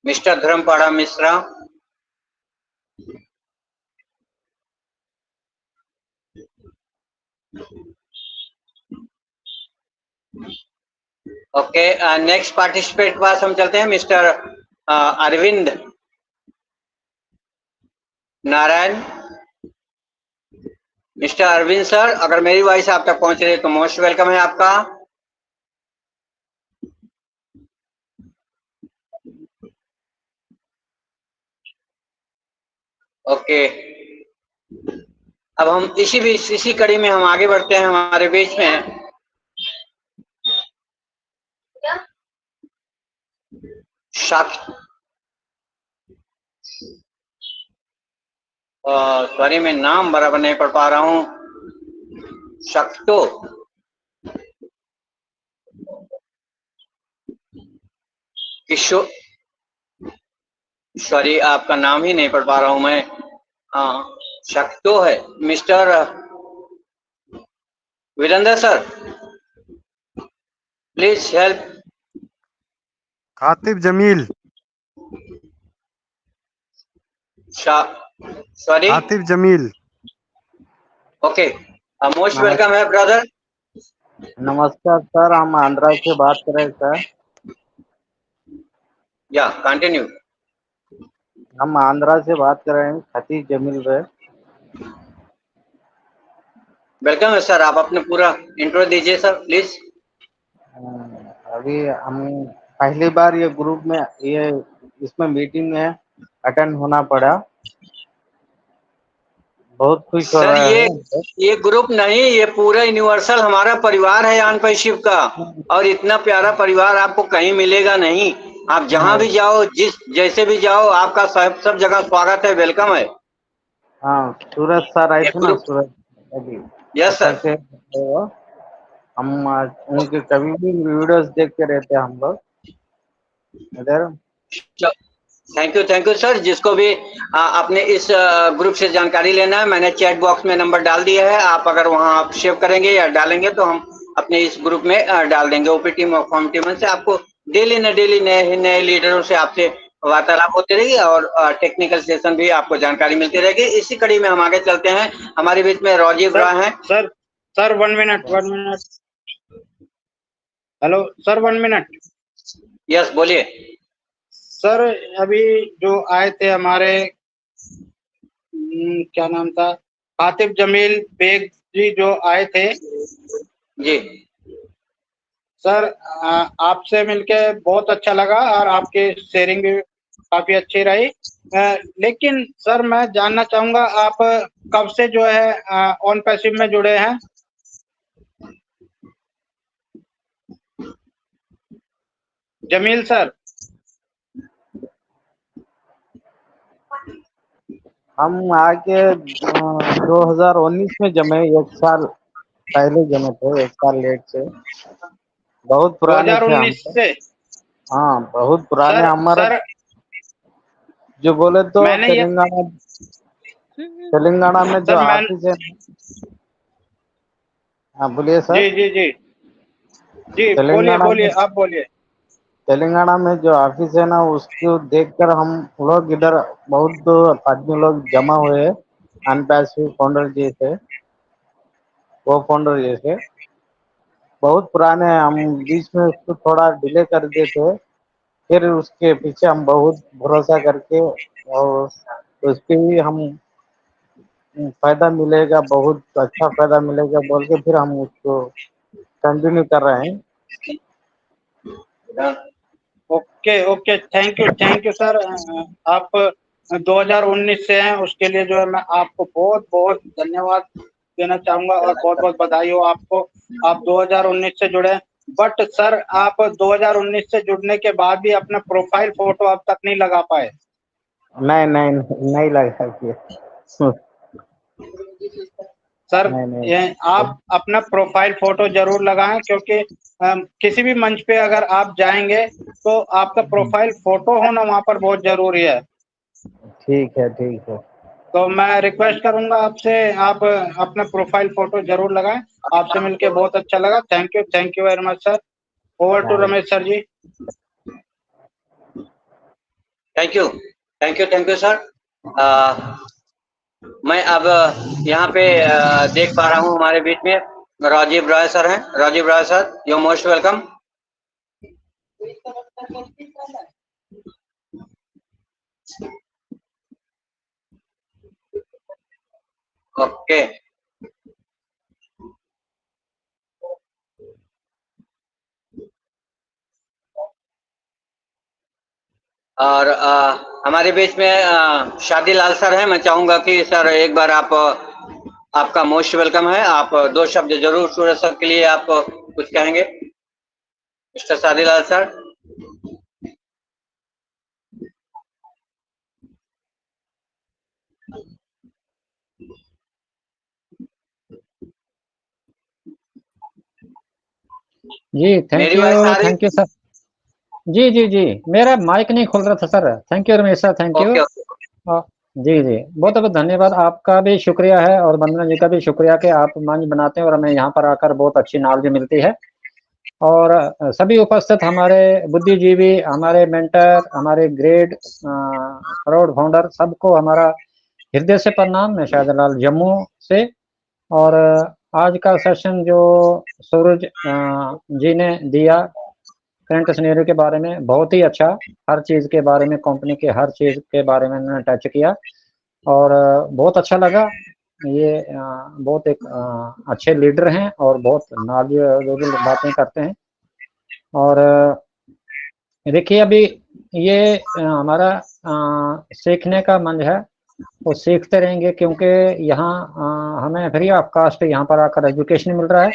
Mister Dharmpada Mishra. Okay, next participate के पास हम चलते हैं, mister Arvind Narayan. Mister Arvind sir, अगर मेरी वॉइस आप तक पहुंच रही है तो मोस्ट वेलकम है आपका। ओके, अब हम इसी कड़ी में हम आगे बढ़ते हैं। हमारे बीच में सॉरी मैं नाम बराबर नहीं पढ़ पा रहा हूं। शक्तो किशोर, सॉरी आपका नाम ही नहीं पढ़ पा रहा हूं मैं। शक्तो है mister Virendra sir, please help. Atif Jamil. Sorry, Atif Jamil. Okay, most welcome है ब्रदर। नमस्कार सर, हम आंध्रा से बात कर रहे हैं सर। या कंटिन्यू। हम आंध्रा से बात कर रहे हैं, आतिफ जमील रे। वेलकम है सर, आप अपने पूरा इंट्रो दीजिए सर प्लीज। अभी हम पहली बार ये ग्रुप में ये इसमें मीटिंग में अटेंड होना पड़ा, बहुत खुश हो सर रहा है। ये ग्रुप नहीं, ये पूरा यूनिवर्सल हमारा परिवार है ऑन पैसिव का, और इतना प्यारा परिवार आपको कहीं मिलेगा नहीं। आप जहां भी जाओ, जैसे भी जाओ, आपका सब जगह स्वागत है, वेलकम है। हाँ, सूरज सर आए थे ना, ग्रुप, सूरज अभी यस अच्छा सर। से हम उनके कभी भी वीडियोस देखते रहते हैं हम लोग इधर। Thank you sir. जिसको भी अपने इस ग्रुप से जानकारी लेना है, मैंने चैट बॉक्स में नंबर डाल दिया है, आप अगर वहां आप सेव करेंगे या डालेंगे तो हम अपने इस ग्रुप में डाल देंगे। ओपी टीम और फॉर्म टीम से आपको डेली नए नए लीडरों से आपसे वार्तालाप होती रहेगी, और टेक्निकल सेशन भी आपको जानकारी मिलती रहेगी। इसी कड़ी में हम आगे चलते हैं। हमारे बीच में राजीव राय हैं। Sir 1 minute 1 minute. Hello sir, 1 minute. Yes बोलिए सर अभी जो आए थे हमारे क्या नाम था, आतिफ जमील बेग जी जो आए थे जी। सर, आपसे मिलके बहुत अच्छा लगा और आपकी शेयरिंग भी काफी अच्छी रही। लेकिन सर मैं जानना चाहूंगा, आप कब से जो है ऑन पैसिव में जुड़े हैं? जमील सर। हम आके 2019 में जमे, 1 साल पहले जमे थे, 1 साल लेट से। बहुत पुराने थे हम 2019 तो। से? हाँ, बहुत पुराने सर हमारा। सर जो बोले तो मैंने ये तेलंगाना में जो सर मैं ऑफिस है। हाँ बोलिए सर। जी जी जी जी, बोलिए तेलंगाना बोलिए, में आप बोलिए। तेलंगाना में जो ऑफिस है ना, उसको देखकर हम लोग इधर बहुत आदमी लोग जमा हुए हैं, अनपैसिव फाउंडर जैसे, वो फाउंडर जैसे बहुत पुराने हैं। हम बीच में उसको थोड़ा डिले कर देते, फिर उसके पीछे हम बहुत भरोसा करके, और उसके भी हम फायदा मिलेगा, बहुत अच्छा फायदा मिलेगा बोल के फिर हम उसको कंटिन्यू कर रहे हैं। Okay okay, thank you sir. आप 2019 से हैं, उसके लिए जो है मैं आपको बहुत बहुत धन्यवाद देना चाहूंगा और बहुत बहुत बधाई हो आपको। आप 2019 से जुड़े, बट सर आप 2019 से जुड़ने के बाद भी अपना प्रोफाइल फोटो अब तक नहीं लगा पाए। नहीं लग सकती है। सर नहीं। ये आप अपना प्रोफाइल फोटो जरूर लगाएं, क्योंकि किसी भी मंच पे अगर आप जाएंगे तो आपका प्रोफाइल फोटो होना वहां पर बहुत जरूरी है। ठीक है। तो मैं रिक्वेस्ट करूंगा आपसे, आप अपना प्रोफाइल फोटो जरूर लगाएं। आपसे मिलके बहुत अच्छा लगा। Thank you very much sir. Over to Ramesh sir ji. Thank you sir. मैं अब यहाँ पे देख पा रहा हूँ हमारे बीच में राजीव राय सर हैं। Rajiv Rai sir, you most welcome. Okay, और हमारे बीच में शादी लाल सर हैं। मैं चाहूंगा कि सर एक बार आपका मोस्ट वेलकम है। आप 2 शब्द जरूर सूरज सर के लिए आप कुछ कहेंगे, मिस्टर शादी लाल सर। जी मेरी आवाज आ रही? Thank you sir. जी मेरा माइक नहीं खुल रहा था sir. Thank you Ramesh sir, thank you. Okay, जी बहुत बहुत धन्यवाद। आपका भी शुक्रिया है और वंदना जी का भी शुक्रिया कि आप मंच बनाते हैं और हमें यहाँ पर आकर बहुत अच्छी नॉलेज मिलती है। और सभी उपस्थित हमारे बुद्धिजीवी, हमारे मेंटर, हमारे ग्रेड प्राउड फाउंडर, सबको हमारा हृदय से प्रणाम। मैं शाहजलाल जम्मू से। और आज का सेशन जो सूरज जी ने दिया करंट सिनेरियो के बारे में, बहुत ही अच्छा, हर चीज़ के बारे में, कंपनी के हर चीज़ के बारे में उन्होंने टच किया और बहुत अच्छा लगा। ये बहुत एक अच्छे लीडर हैं और बहुत नॉलेजेबल बातें करते हैं। और देखिए अभी ये हमारा सीखने का मंच है, वो सीखते रहेंगे क्योंकि यहाँ हमें फ्री ऑफ कास्ट यहाँ पर आकर एजुकेशन मिल रहा है।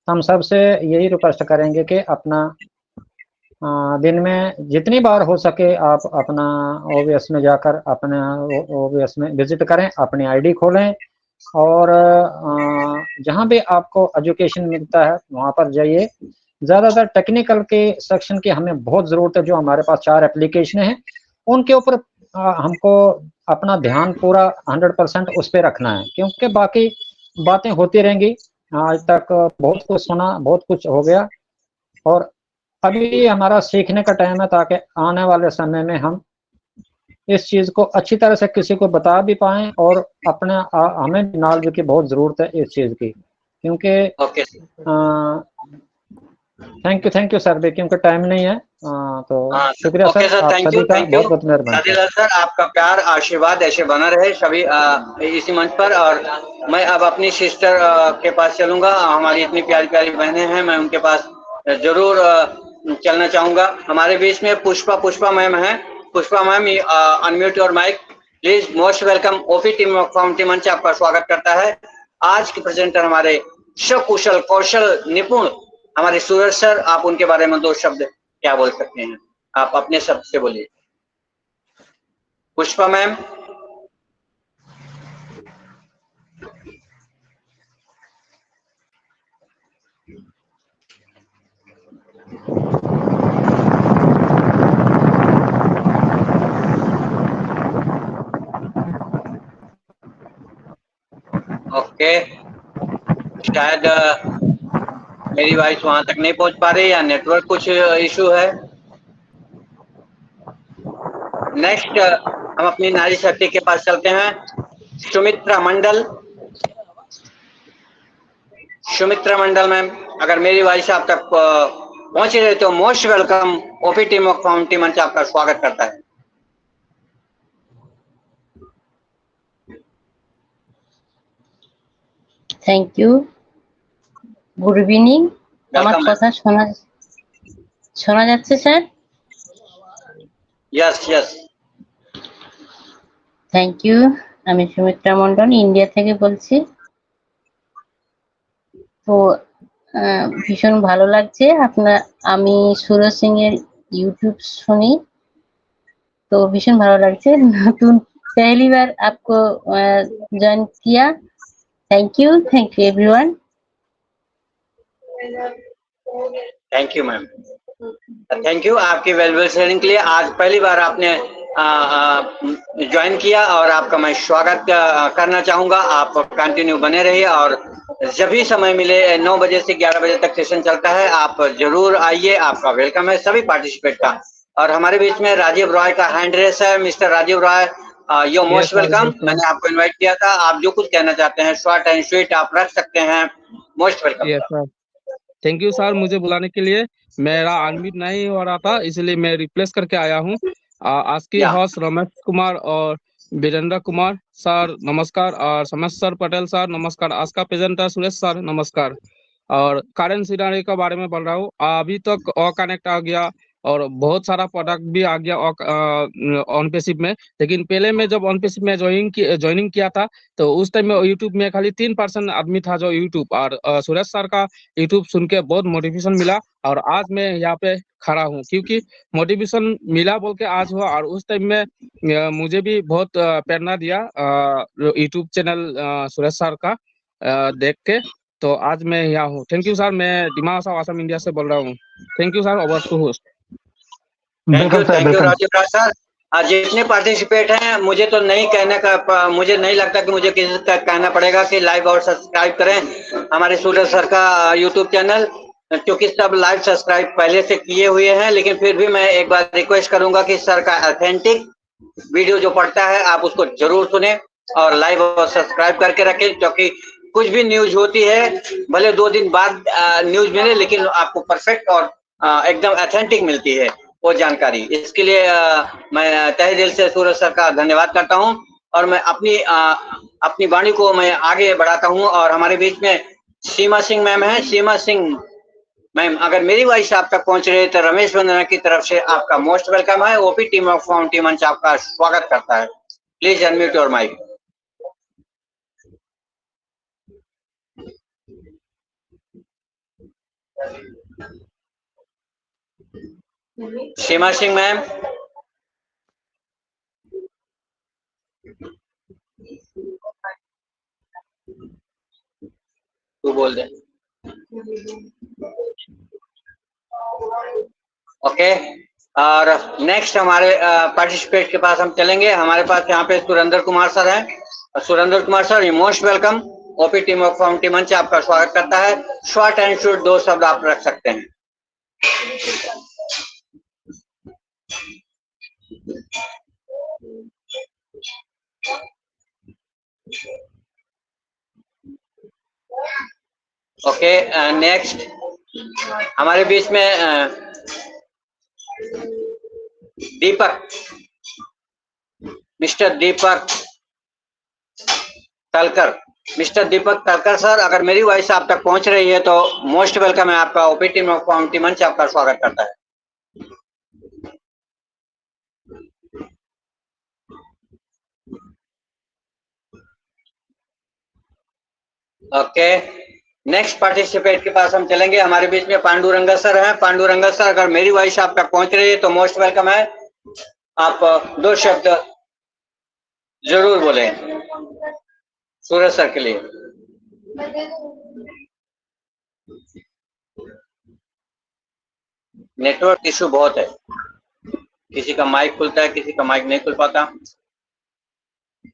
हम सबसे यही रिक्वेस्ट करेंगे कि अपना दिन में जितनी बार हो सके आप अपना ओवीएस में जाकर अपना ओवीएस में विजिट करें, अपनी आईडी खोलें और जहाँ भी आपको एजुकेशन मिलता है वहाँ पर जाइए। ज़्यादातर टेक्निकल के सेक्शन की हमें बहुत ज़रूरत है। जो हमारे पास 4 एप्लीकेशन हैं उनके ऊपर हमको अपना ध्यान पूरा 100% उस पर रखना है, क्योंकि बाकी बातें होती रहेंगी। आज तक बहुत कुछ सुना, बहुत कुछ हो गया और अभी हमारा सीखने का टाइम है, ताकि आने वाले समय में हम इस चीज़ को अच्छी तरह से किसी को बता भी पाएं और अपने हमें नॉलेज की बहुत ज़रूरत है इस चीज़ की, क्योंकि ओके। थैंक यू सर भी, क्योंकि टाइम नहीं है। तो शुक्रिया ओके सर, आप थैंक सभी यू, का बहुत बहुत मेहरबानी शादीलाल सर। आपका प्यार आशीर्वाद ऐसे बना रहे सभी इसी मंच पर। और मैं अब अपनी सिस्टर के पास चलूंगा। हमारी इतनी प्यारी प्यारी बहनें हैं, मैं उनके पास जरूर चलना चाहूंगा। हमारे बीच में पुष्पा मैम है। Pushpa ma'am, unmute your mic please. Most welcome. OP team of county मंच आपका स्वागत करता है। आज के प्रेजेंटर हमारे सकुशल कौशल निपुण हमारे सूरज सर, आप उनके बारे में 2 शब्द क्या बोल सकते हैं? आप अपने शब्द से बोलिए। पुष्पा मैम। ओके, शायद मेरी वॉइस वहां तक नहीं पहुंच पा रही या नेटवर्क कुछ इशू है। नेक्स्ट हम अपनी नारी शक्ति के पास चलते हैं। सुमित्रा मंडल मैम, अगर मेरी वॉइस आप तक पहुंच रही तो most welcome. OP team of county मंच आपका स्वागत करता है। Thank you. Good evening. আমার কথা শোনা যাচ্ছে sir? Yes yes. Thank you. আমি সুমিত্রা মন্ডল ইন্ডিয়া থেকে বলছি। তো ভীষণ ভালো লাগছে আমি সুরজ সিং এর ইউটিউব শুনি, तो भीषण ভালো লাগছে। नतून पहली बार आपको ज्वाइन किया। Thank you everyone. Thank you ma'am, thank you आपकी वैल्यूएबल शेयरिंग के लिए। आज पहली बार आपने ज्वाइन किया और आपका मैं स्वागत करना चाहूंगा। आप कंटिन्यू बने रहिए और जब भी समय मिले 9 बजे से 11 बजे तक सेशन चलता है, आप जरूर आइए, आपका वेलकम है सभी पार्टिसिपेट का। और हमारे बीच में राजीव रॉय का हैंड रेस है। Mister Rajiv Roy, you most welcome. मैंने आपको इनवाइट किया था, आप जो कुछ कहना चाहते हैं शॉर्ट एंड स्वीट आप रख सकते हैं। Most welcome. Yes sir, thank you sir मुझे बुलाने के लिए। मेरा अनम्यूट नहीं हो रहा था इसलिए मैं रिप्लेस करके आया हूँ। आज की होस्ट रमेश कुमार और वीरेंद्र कुमार सर नमस्कार, और समस्त सर पटेल सर नमस्कार। आज का प्रेजेंटर सुरेश सर नमस्कार। और करेंट सिनारी के बारे में बोल रहा हूँ। अभी तक कनेक्ट आ गया और बहुत सारा प्रोडक्ट भी आ गया ऑन पेसिव में, लेकिन पहले में जब ऑन पेसिव में ज्वाइनिंग किया था तो उस टाइम में यूट्यूब में खाली 3% आदमी था जो यूट्यूब, और सुरेश सर का यूट्यूब सुन के बहुत मोटिवेशन मिला और आज मैं यहाँ पे खड़ा हूँ क्योंकि मोटिवेशन मिला बोल के आज हुआ। और उस टाइम में मुझे भी बहुत प्रेरणा दिया यूट्यूब चैनल सुरेश सर का देख के, तो आज मैं यहाँ हूँ। थैंक यू सर, मैं दिमाग आसाम इंडिया से बोल रहा हूँ। Thank you sir, over to host. Thank you Rajiv Raj sir. आज जितने पार्टिसिपेट हैं, मुझे तो नहीं कहने का, मुझे नहीं लगता कि मुझे किसी का कहना पड़ेगा कि लाइव और सब्सक्राइब करें हमारे सूरज सर का यूट्यूब चैनल, क्योंकि सब लाइव सब्सक्राइब पहले से किए हुए हैं। लेकिन फिर भी मैं एक बार रिक्वेस्ट करूंगा कि सर का ऑथेंटिक वीडियो जो पड़ता है आप उसको जरूर सुने और लाइव और सब्सक्राइब करके रखें, क्योंकि कुछ भी न्यूज होती है भले 2 दिन बाद न्यूज मिले, लेकिन आपको परफेक्ट और एकदम ऑथेंटिक मिलती है वो जानकारी। इसके लिए मैं तहे दिल से सूरज सर का धन्यवाद करता हूं और मैं अपनी वाणी को मैं आगे बढ़ाता हूं। और हमारे बीच में सीमा सिंह मैम है। सीमा सिंह मैम, अगर मेरी वॉइस आप तक पहुंच रही है तो रमेश वंदना की तरफ से आपका मोस्ट वेलकम है। ओपी टीम ऑफ फाउंटी मंच आपका स्वागत करता है। Please unmute your mic. Seema Singh ma'am, तू बोल दे। ओके, और नेक्स्ट हमारे पार्टिसिपेट के पास हम चलेंगे। हमारे पास यहाँ पे सुरेंद्र कुमार सर हैं। Surendra Kumar sir, you most welcome. OP team of फाउंटी मंच आपका स्वागत करता है। शॉर्ट एंड शूट 2 शब्द आप रख सकते हैं। ओके, नेक्स्ट हमारे बीच में दीपक, मिस्टर दीपक तलकर। मिस्टर दीपक तलकर सर, अगर मेरी वॉइस आप तक पहुंच रही है तो मोस्ट वेलकम है आपका। ओपी टीम ऑफ फाउंटी मंच आपका स्वागत करता है। ओके, नेक्स्ट पार्टिसिपेट के पास हम चलेंगे। हमारे बीच में पांडुरंगा सर हैं। पांडुरंगा सर, अगर मेरी वॉइस आप तक पहुंच रही है तो मोस्ट वेलकम है। आप 2 शब्द जरूर बोले सूरज सर के लिए। नेटवर्क इशू बहुत है, किसी का माइक खुलता है, किसी का माइक नहीं खुल पाता।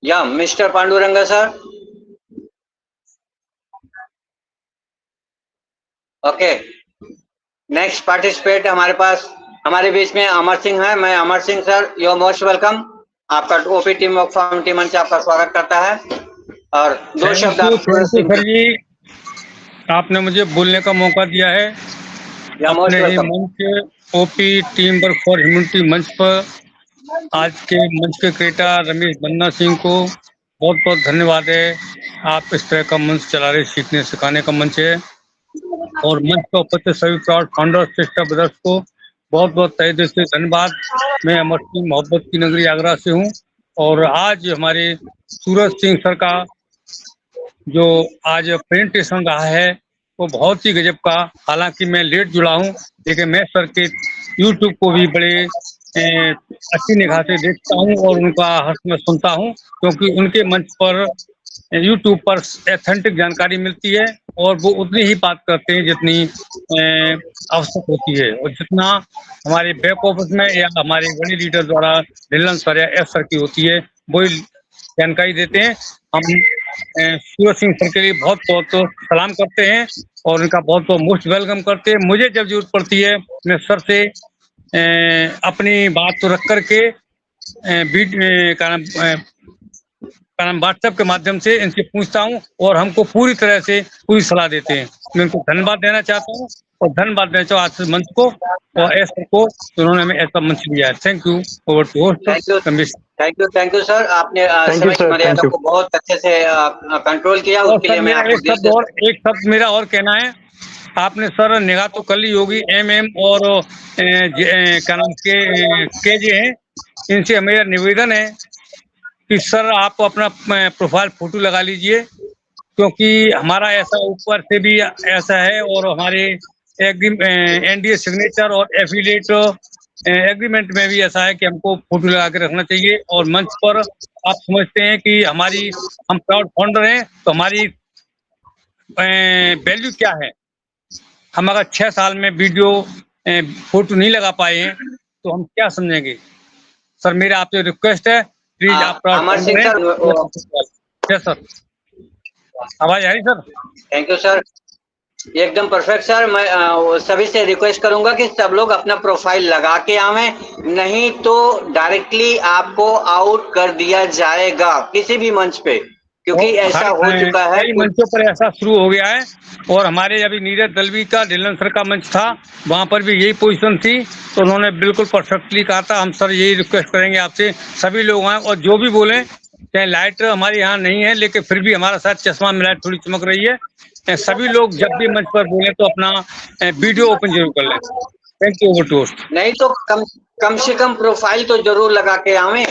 या mister Pandurang sir. Okay, next participate हमारे पास हमारे बीच में अमर सिंह है। मैं Amar Singh sir, you most welcome. आपका ओपी टीम ऑफ फाउंटी मंच आपका स्वागत करता है और 2 शब्द सर जी, आपने मुझे बोलने का मौका दिया है अपने ही मंच OP team work for humanity मंच पर। आज के मंच के क्रिएटर रमेश बन्ना सिंह को बहुत बहुत धन्यवाद है। आप इस तरह का मंच चला रहे, सीखने सिखाने का मंच है। और मंच पर उपस्थित सभी प्राउड फाउंडर सिस्टर ब्रदर्स को बहुत बहुत तहे दिल से धन्यवाद। मैं अमर सिंह, मोहब्बत की नगरी आगरा से हूँ। और आज हमारे सूरज सिंह सर का जो आज प्रेजेंटेशन रहा है वो बहुत ही गजब का, हालांकि मैं लेट जुड़ा हूँ लेकिन मैं सर के यूट्यूब को भी बड़े अच्छी निगाह से देखता हूँ और उनका हर्ष में सुनता हूँ, क्योंकि उनके मंच पर यूट्यूब पर एथेंटिक जानकारी मिलती है और वो उतनी ही बात करते हैं जितनी आवश्यक होती है, और जितना हमारे बैक ऑफिस में या हमारे बड़े लीडर द्वारा ढिल्लन सर या एस सर की होती है वही जानकारी देते हैं। हम सूरज सिंह सर के लिए बहुत बहुत सलाम करते हैं और उनका बहुत बहुत मोस्ट वेलकम करते हैं। मुझे जब जरूरत पड़ती है मैं सर से अपनी बात तो रख करके व्हाट्सएप के माध्यम से इनसे पूछता हूं और हमको पूरी तरह से पूरी सलाह देते हैं। मैं उनको धन्यवाद देना चाहता हूं और धन्यवाद देना चाहूँ आज मंच को और एस को, उन्होंने हमें ऐसा मंच दिया है। Thank you. Over to host Ramesh. Thank you sir, आपने समय की मर्यादा को बहुत अच्छे से कंट्रोल किया, उसके लिए मैं आपको एक शब्द मेरा और कहना है, आपने सर निगाह तो कर ली होगी MM और क्या नाम के जे हैं, इनसे मेरा निवेदन है कि सर आप अपना प्रोफाइल फोटो लगा लीजिए, क्योंकि हमारा ऐसा ऊपर से भी ऐसा है और हमारे NDA सिग्नेचर और एफिलिएट एग्रीमेंट में भी ऐसा है कि हमको फोटो लगा के रखना चाहिए। और मंच पर आप समझते हैं कि हम प्राउड फाउंडर हैं तो हमारी वैल्यू क्या है। हम अगर 6 साल में वीडियो फोटो नहीं लगा पाए हैं तो हम क्या समझेंगे। सर मेरा आपसे रिक्वेस्ट है, प्लीज आप अमर सिंह सर। यस सर, आवाज आ रही सर? थैंक यू सर, एकदम परफेक्ट सर। मैं सभी से रिक्वेस्ट करूंगा कि सब लोग अपना प्रोफाइल लगा के आवें, नहीं तो डायरेक्टली आपको आउट कर दिया जाएगा किसी भी मंच पे, क्योंकि ऐसा हो चुका है। कई मंचों पर ऐसा शुरू हो गया है और हमारे अभी नीरज दलवी का ढिल्लन सर का मंच था, वहां पर भी यही पोजीशन थी, तो उन्होंने बिल्कुल परफेक्टली कहा था। हम सर यही रिक्वेस्ट करेंगे आपसे, सभी लोग आए और जो भी बोले, चाहे लाइट हमारे यहाँ नहीं है लेकिन फिर भी हमारा साथ चश्मा में लाइट थोड़ी चमक रही है, सभी लोग जब भी मंच पर बोले तो अपना वीडियो ओपन जरूर कर लें। Thank you. Over to host. नहीं तो कम से कम प्रोफाइल तो जरूर लगा के आवे,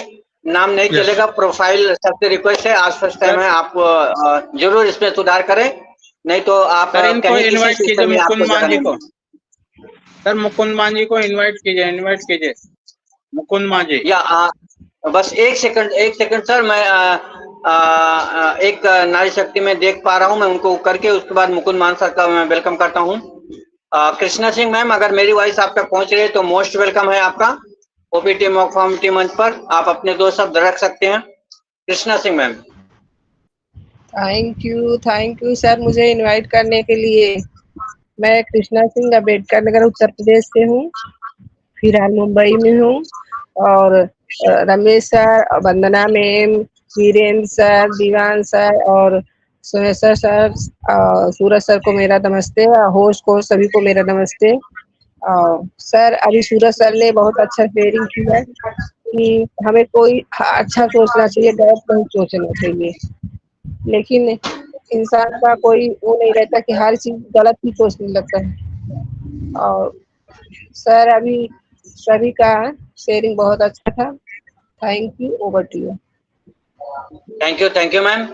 नाम नहीं चलेगा, प्रोफाइल सबसे रिक्वेस्ट है। आज फर्स्ट टाइम है, आप जरूर इसमें सुधार करें, नहीं तो आप इनको इनवाइट कीजिए मुकुंद मांझी को। सर मुकुंद मांझी को इनवाइट कीजिए मुकुंद मांझी। या बस एक सेकंड सर, मैं एक नारी शक्ति में देख पा रहा हूं, मैं उनको करके उसके बाद मुकुंद मान सर का मैं वेलकम करता हूं। कृष्णा सिंह मैम, अगर मेरी वॉइस आप तक पहुंच रही है तो मोस्ट वेलकम है आपका ओपीटी मॉकफॉर्मिटी मंच पर। आप अपने 2 शब्द रख सकते हैं। Krishna Singh ma'am. Thank you sir मुझे इनवाइट करने के लिए। मैं कृष्णा सिंह अम्बेडकर नगर उत्तर प्रदेश से हूँ, फिलहाल मुंबई में हूँ। और रमेश सर, वंदना मैम, वीरेंद्र सर, दीवान सर और सुरेश्वर सर, सूरज सर को मेरा नमस्ते, होस्ट को सभी को मेरा नमस्ते। सर अभी सूरज सर ने बहुत अच्छा शेयरिंग किया कि हमें कोई अच्छा सोचना चाहिए, गलत नहीं सोचना चाहिए, लेकिन इंसान का कोई वो नहीं रहता कि हर चीज गलत ही सोचने लगता है। और सर अभी सभी का शेयरिंग बहुत अच्छा था। Thank you. Over to you. Thank you ma'am,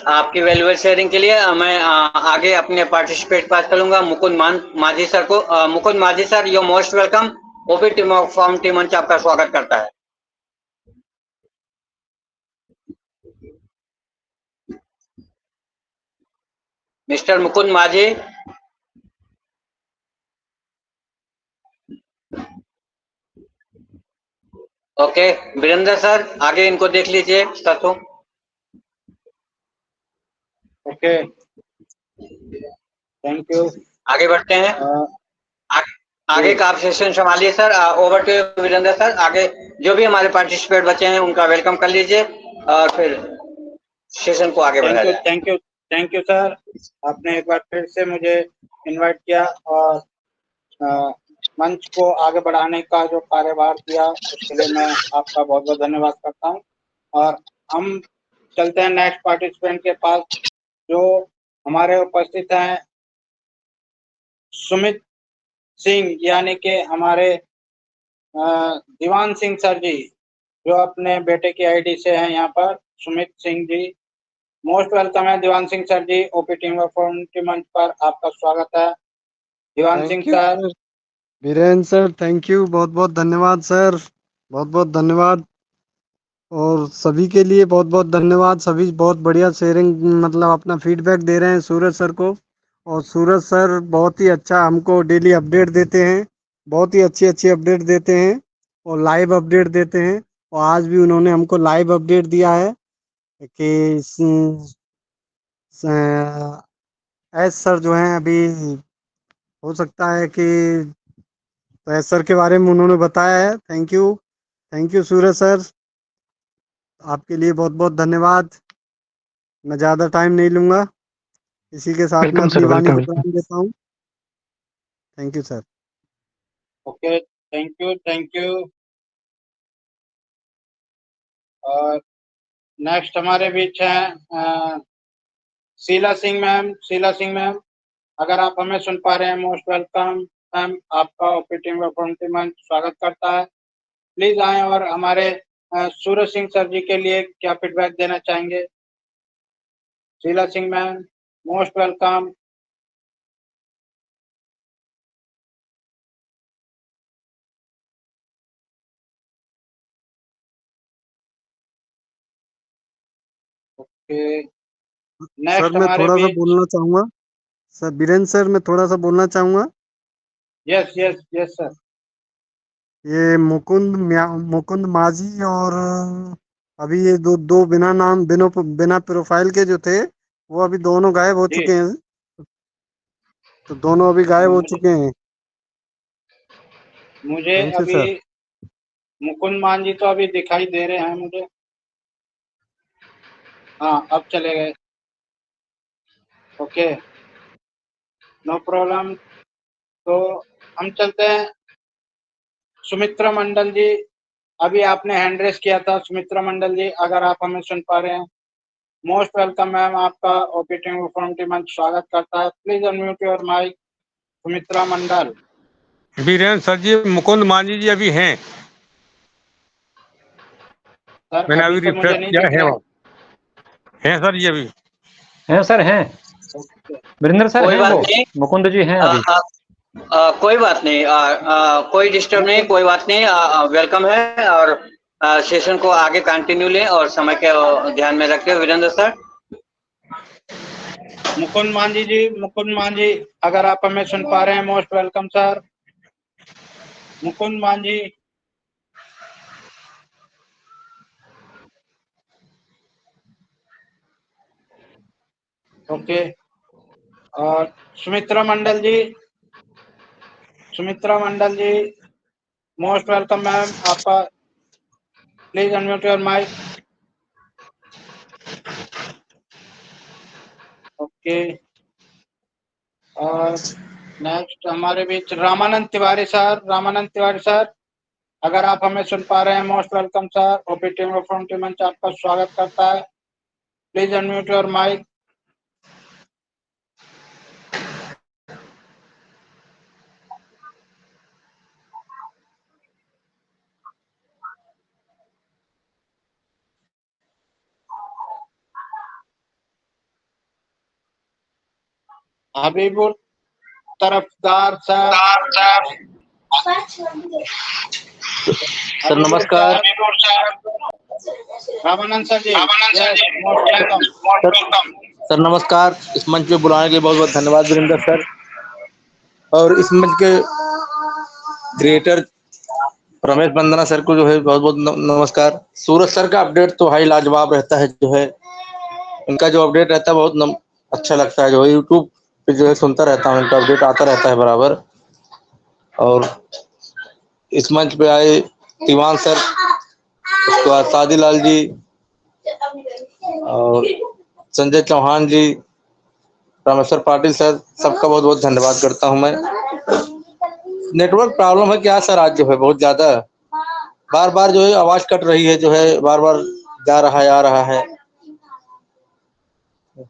आपकी वैल्यूएबल शेयरिंग के लिए। मैं आगे अपने पार्टिसिपेट पास करूंगा मुकुंद माझी सर को। Mukund Majhi sir, you most welcome. OPT मॉकफॉर्मिटी मंच आपका स्वागत करता है। मिस्टर मुकुंद माझी। ओके वीरेंद्र सर, आगे इनको देख लीजिए साथों। Okay thank you. आगे बढ़ते हैं। आगे का आप सेशन संभालिए sir. Over to Virendra sir. आगे जो भी हमारे पार्टिसिपेट बचे हैं उनका वेलकम कर लीजिए और फिर सेशन को आगे बढ़ाइए। थैंक यू सर, आपने एक बार फिर से मुझे इनवाइट किया और मंच को आगे बढ़ाने का जो कार्यभार किया उसके लिए मैं आपका बहुत बहुत धन्यवाद करता हूं। और हम चलते हैं नेक्स्ट पार्टिसिपेंट के पास, जो हमारे उपस्थित हैं सुमित सिंह, यानी कि हमारे दीवान सिंह सर जी, जो अपने बेटे की आईडी से हैं यहाँ पर। सुमित सिंह जी मोस्ट वेलकम है Diwan Singh sir ji, OP team मंच पर आपका स्वागत है। Diwan Singh thank you sir. Sir. Biren sir thank you, बहुत बहुत धन्यवाद सर, बहुत बहुत धन्यवाद। और सभी के लिए बहुत बहुत धन्यवाद। सभी बहुत बढ़िया शेयरिंग मतलब अपना फीडबैक दे रहे हैं सूरज सर को। और सूरज सर बहुत ही अच्छा हमको डेली अपडेट देते हैं, बहुत ही अच्छी अच्छी अपडेट देते हैं और लाइव अपडेट देते हैं। और आज भी उन्होंने हमको लाइव अपडेट दिया है कि एस सर जो हैं अभी हो सकता है कि तो एस सर के बारे में उन्होंने बताया है। थैंक यू सूरज सर, आपके लिए बहुत बहुत धन्यवाद। मैं ज़्यादा टाइम नहीं लूँगा, इसी के साथ मैं वेलकम अपनी सर, वाणी को वेलकम। विराम देता हूँ। Thank you sir. Okay, thank you, thank you. और नेक्स्ट हमारे बीच हैं शीला सिंह मैम। शीला सिंह मैम, अगर आप हमें सुन पा रहे हैं, मोस्ट वेलकम मैम, आपका ओपी टीम मंच स्वागत करता है। प्लीज आए और हमारे सूरज सिंह सर जी के लिए क्या फीडबैक देना चाहेंगे? Sheela Singh ma'am, most welcome. Okay, sir next मैं हमारे थोड़ा सा बीच। बोलना चाहूँगा। सर बीरेन सर, मैं थोड़ा सा बोलना चाहूँगा। Yes yes yes sir. ये मुकुंद माझी और अभी ये दो दो बिना प्रोफाइल के जो थे वो अभी दोनों गायब हो जी, चुके हैं। तो दोनों अभी गायब हो मुझे चुके हैं। मुझे थैंक यू अभी सर। मुकुंद मान जी तो अभी दिखाई दे रहे हैं मुझे। हाँ, अब चले गए। Okay, no problem. तो हम चलते हैं सुमित्रा मंडल जी। अभी आपने हैंड रेस किया था सुमित्रा मंडल जी, अगर आप हमें सुन पा रहे हैं। मोस्ट वेलकम मैम, आपका ओपीटी मंच स्वागत करता है। Please unmute your mic Sumitra Mandal. Biren sir ji, Mukund Manjhi ji अभी हैं, सर मैंने अभी अभी तो मुझे रिफ्रेश नहीं किया दिख है, रहे। वो हैं सर जी अभी। हैं सर, हैं ओके, वीरेंद्र सर, कोई हैं बात वो नहीं। मुकुंद जी हैं आ, अभी। कोई बात नहीं, कोई डिस्टर्ब नहीं, कोई बात नहीं। वेलकम है और सेशन को आगे कंटिन्यू लें और समय के ध्यान में रखें। वीरेंद्र सर। मुकुंद मांझी जी, मुकुंद मांझी, अगर आप हमें सुन पा रहे हैं, most welcome sir. Mukund Manjhi. Okay, और Sumitra Mandal ji, Sumitra Mandal ji, most welcome ma'am, आपका please unmute your mic. Okay, और नेक्स्ट हमारे बीच रामानंद तिवारी सर। रामानंद तिवारी सर, अगर आप हमें सुन पा रहे हैं, मोस्ट वेलकम सर। ओपीटी मंच आपका स्वागत करता है। Please unmute your mic. Habibul Tarafdar sir. Sir नमस्कार। Ramanand sir ji, most welcome. Sir नमस्कार, इस मंच पे बुलाने के लिए बहुत बहुत धन्यवाद वीरेंद्र सर। और इस मंच के क्रिएटर रमेश वंदना सर को जो है बहुत बहुत नमस्कार। सूरज सर का अपडेट तो भाई लाजवाब रहता है, जो है उनका जो अपडेट रहता है बहुत अच्छा लगता है। जो है यूट्यूब पे जो है सुनता रहता हूँ, उनका अपडेट आता रहता है बराबर। और इस मंच पे आए दीवान सर, उसके बाद सादीलाल जी और संजय चौहान जी, रामेश्वर पाटिल सर, सबका बहुत बहुत धन्यवाद करता हूं मैं। नेटवर्क प्रॉब्लम है क्या सर? आज जो है बहुत ज्यादा बार बार जो है आवाज कट रही है, जो है बार बार जा रहा है आ रहा है।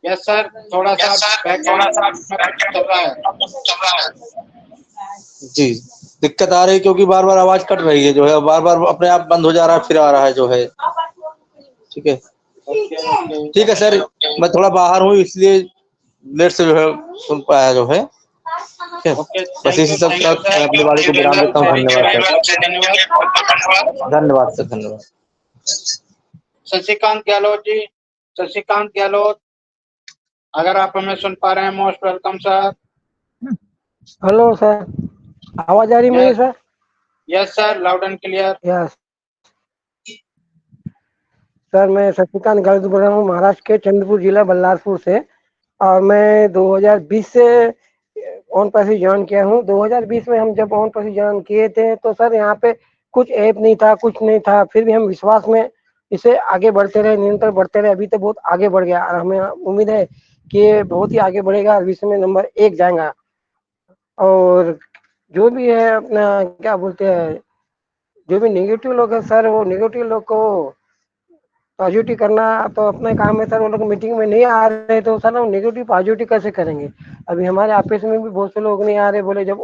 यस सर, थोड़ा सा बैकएंड चल रहा है। जी, दिक्कत आ रही है क्योंकि बार बार आवाज कट रही है, जो है बार बार अपने आप बंद हो जा रहा है, फिर आ रहा है, जो है ठीक है। ठीक है सर, मैं थोड़ा बाहर हूँ इसलिए लेट से जो है सुन पाया जो है। ठीक है, बस इसी सब के साथ मैं अपनी वाणी को विराम देता हूँ। धन्यवाद सर। धन्यवाद सर, धन्यवाद। शशिकांत गहलोत, अगर आप हमें सुन पा रहे हैं, most welcome sir. Hello sir, आवाज आ रही मेरी sir? Yes sir, loud and clear. Yes sir, मैं शशिकांत गहलोत बोल रहा हूँ, महाराष्ट्र के चंद्रपुर जिला बल्लारपुर से। और मैं 2020 से ऑन पैसे ज्वाइन किया हूँ। 2020 में हम जब ऑन पैसे ज्वाइन किए थे तो सर यहाँ पे कुछ ऐप नहीं था, कुछ नहीं था, फिर भी हम विश्वास में इसे आगे बढ़ते रहे, निरंतर बढ़ते रहे। अभी तो बहुत आगे बढ़ गया और हमें उम्मीद है कि ये बहुत ही आगे बढ़ेगा, विश्व में नंबर 1 जाएगा। और जो भी है अपना क्या बोलते हैं, जो भी नेगेटिव लोग है सर, वो नेगेटिव लोग को पॉजिटिव करना तो अपने काम है सर। वो लोग मीटिंग में नहीं आ रहे तो सर हम नेगेटिव पॉजिटिव कैसे करेंगे? अभी हमारे ऑफिस में भी बहुत से लोग नहीं आ रहे, बोले जब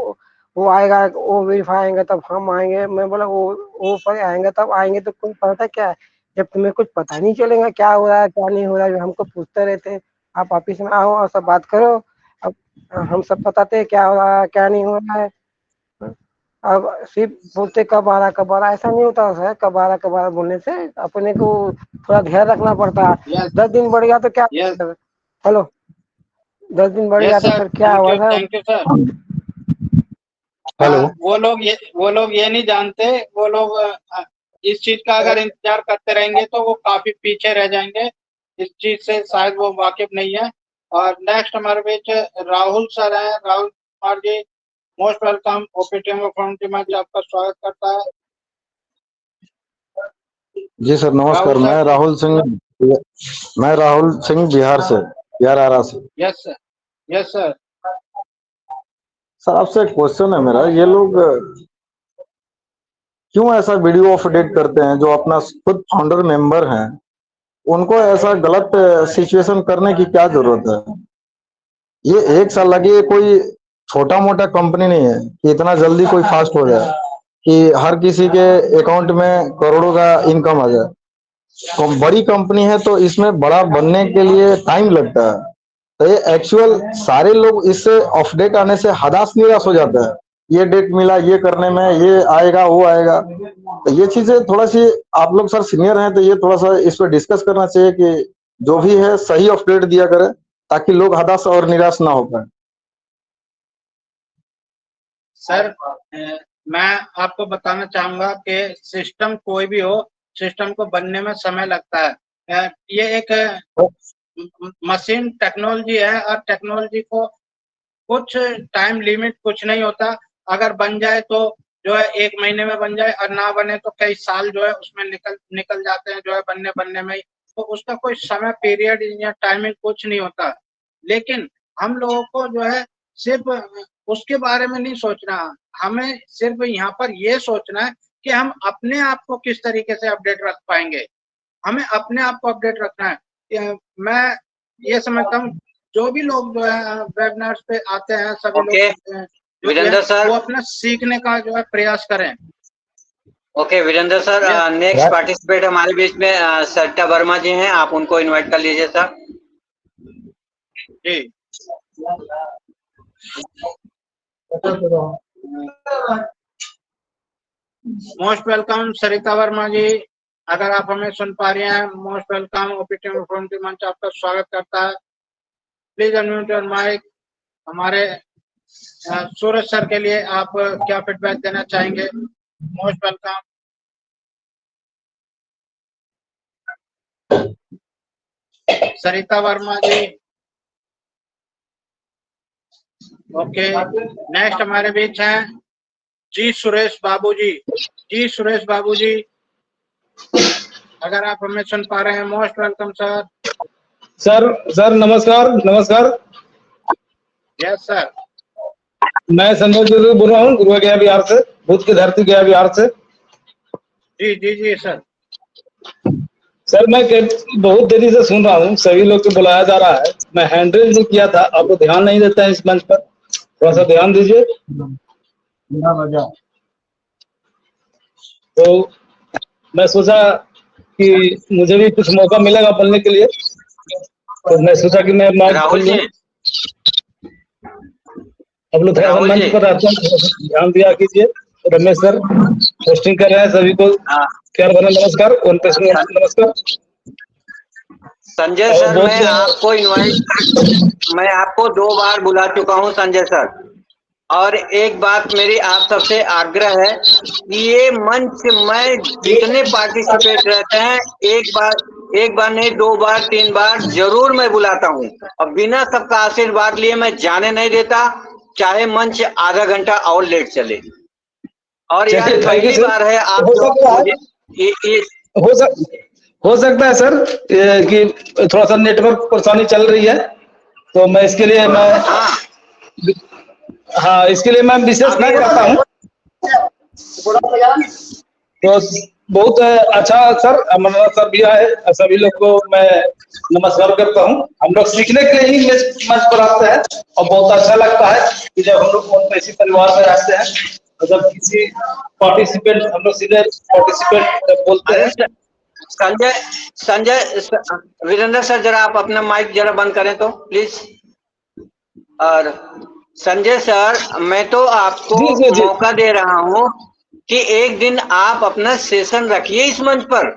वो आएगा, वो वेरीफाई आएंगे तब हम आएंगे। मैं बोला वो पर आएंगे तब आएंगे, तो कुछ पता क्या है, जब तुम्हें कुछ पता नहीं चलेगा क्या हो रहा है क्या नहीं हो रहा है, हमको पूछते रहते। आप ऑफिस में आओ और सब बात करो, अब हम सब बताते हैं क्या हो रहा है क्या नहीं हो रहा है। अब सिर्फ बोलते कब आ रहा, ऐसा नहीं होता सर। कब आ रहा बोलने से अपने को थोड़ा ध्यान रखना पड़ता है। 10 दिन बढ़ गया तो क्या? हेलो, 10 दिन बढ़ गया तो सर क्या हुआ था? Thank you sir. हेलो, वो लोग ये नहीं जानते, वो लोग इस चीज का अगर इंतजार करते रहेंगे तो वो काफी पीछे रह जाएंगे। इस चीज से शायद वो वाकिफ नहीं है। और नेक्स्ट हमारे बीच राहुल सर हैं। Rahul Kumar ji, most welcome. ओपीटीएम front team आपका स्वागत करता है। जी सर, नमस्कार। मैं राहुल सिंह बिहार से, बिहार आरा से। Yes sir, yes sir. Sir आपसे एक क्वेश्चन है मेरा, ये लोग क्यों ऐसा वीडियो अपडेट करते हैं? जो अपना खुद फाउंडर मेंबर हैं, उनको ऐसा गलत सिचुएशन करने की क्या जरूरत है? ये 1 साल लगे, कोई छोटा मोटा कंपनी नहीं है कि इतना जल्दी कोई फास्ट हो जाए कि हर किसी के अकाउंट में करोड़ों का इनकम आ जाए। बड़ी कंपनी है तो इसमें बड़ा बनने के लिए टाइम लगता है। तो ये एक्चुअल सारे लोग इससे अपडेट आने से हताश निराश हो जाता है। ये डेट मिला, ये करने में, ये आएगा वो आएगा। तो ये चीजें थोड़ा सी, आप लोग सर सीनियर हैं तो ये थोड़ा सा इस पर डिस्कस करना चाहिए कि जो भी है सही अपडेट दिया करें ताकि लोग हताश और निराश ना हो पाए। सर मैं आपको बताना चाहूंगा कि सिस्टम कोई भी हो, सिस्टम को बनने में समय लगता है। ये एक मशीन टेक्नोलॉजी है और टेक्नोलॉजी को कुछ टाइम लिमिट कुछ नहीं होता। अगर बन जाए तो जो है 1 महीने में बन जाए, और ना बने तो कई साल जो है उसमें निकल जाते हैं जो है बनने में ही। तो उसका कोई समय पीरियड या टाइमिंग कुछ नहीं होता। लेकिन हम लोगों को जो है सिर्फ उसके बारे में नहीं सोचना, हमें सिर्फ यहाँ पर ये सोचना है कि हम अपने आप को किस तरीके से अपडेट रख पाएंगे। हमें अपने आप को अपडेट रखना है। मैं ये समझता हूँ जो भी लोग जो है वेबिनार्स पे आते हैं, सभी लोग वीरेंद्र सर, वो अपना सीखने का जो है प्रयास करें। Okay Virendra sir, next participate हमारे बीच में सरिता वर्मा जी हैं, आप उनको इनवाइट कर लीजिए sir. Ji, most welcome Sarita Verma जी, अगर आप हमें सुन पा रहे हैं, मोस्ट वेलकम। ओपीटीएम फ्रंट मंच आपका स्वागत करता है। Please unmute your mic. हमारे सूरज सर के लिए आप क्या फीडबैक देना चाहेंगे? Most welcome. Sarita Verma ji, okay. Next हमारे बीच हैं जी सुरेश बाबू जी। जी सुरेश बाबू जी, अगर आप हमें सुन पा रहे हैं, मोस्ट वेलकम सर। सर नमस्कार। नमस्कार। Yes sir. मैं संतोष जी बोल रहा हूँ, गुरुआ गया बिहार से, भूत की धरती गया बिहार से। जी जी जी सर। सर मैं बहुत देरी से सुन रहा हूँ, सभी लोग को बुलाया जा रहा है। मैं हैंड रेज नहीं किया था, आपको ध्यान नहीं देता है इस मंच पर, थोड़ा सा ध्यान दीजिए। तो मैं सोचा कि मुझे भी कुछ मौका मिलेगा बोलने के लिए, तो मैं सोचा कि मैं माइक खोल राहुल लूं। जी, अब लोग थोड़ा सा राहुल मंच जी, पर रहते हैं, थोड़ा सा ध्यान दिया कीजिए। रमेश सर होस्टिंग कर रहे हैं, सभी को हाँ, प्यार भरा नमस्कार, नमस्कार। संजय और सर, बहुत मैं आपको 2 बार बुला चुका हूं संजय सर, और एक बात मेरी आप सबसे आग्रह है कि ये मंच में जितने पार्टिसिपेट रहते हैं, एक बार नहीं, 2 बार 3 बार जरूर मैं बुलाता हूं, और बिना सबका आशीर्वाद लिए मैं जाने नहीं देता, चाहे मंच आधा घंटा और लेट चले। और यार चलिए, थैंक यू पहली सर। बार है आप हो जो सकता है, मुझे हो सकता है सर कि थोड़ा सा नेटवर्क परेशानी चल रही है, तो मैं इसके लिए हाँ, इसके लिए मैं विशेष नहीं करता हूँ। तो बहुत अच्छा सर, अमरनाथ सर भी आए, सभी लोग को मैं नमस्कार करता हूँ। हम लोग सीखने के लिए ही मंच पर आते हैं, और बहुत अच्छा लगता है कि जब हम लोग ऐसी परिवार में रहते हैं, तो जब किसी पार्टिसिपेंट, हम लोग सीधे पार्टिसिपेंट बोलते हैं। संजय वीरेंद्र सर, जरा आप अपना माइक जरा बंद करें तो प्लीज। और संजय सर, मैं तो आपको मौका दे रहा हूं कि एक दिन आप अपना सेशन रखिए इस मंच पर,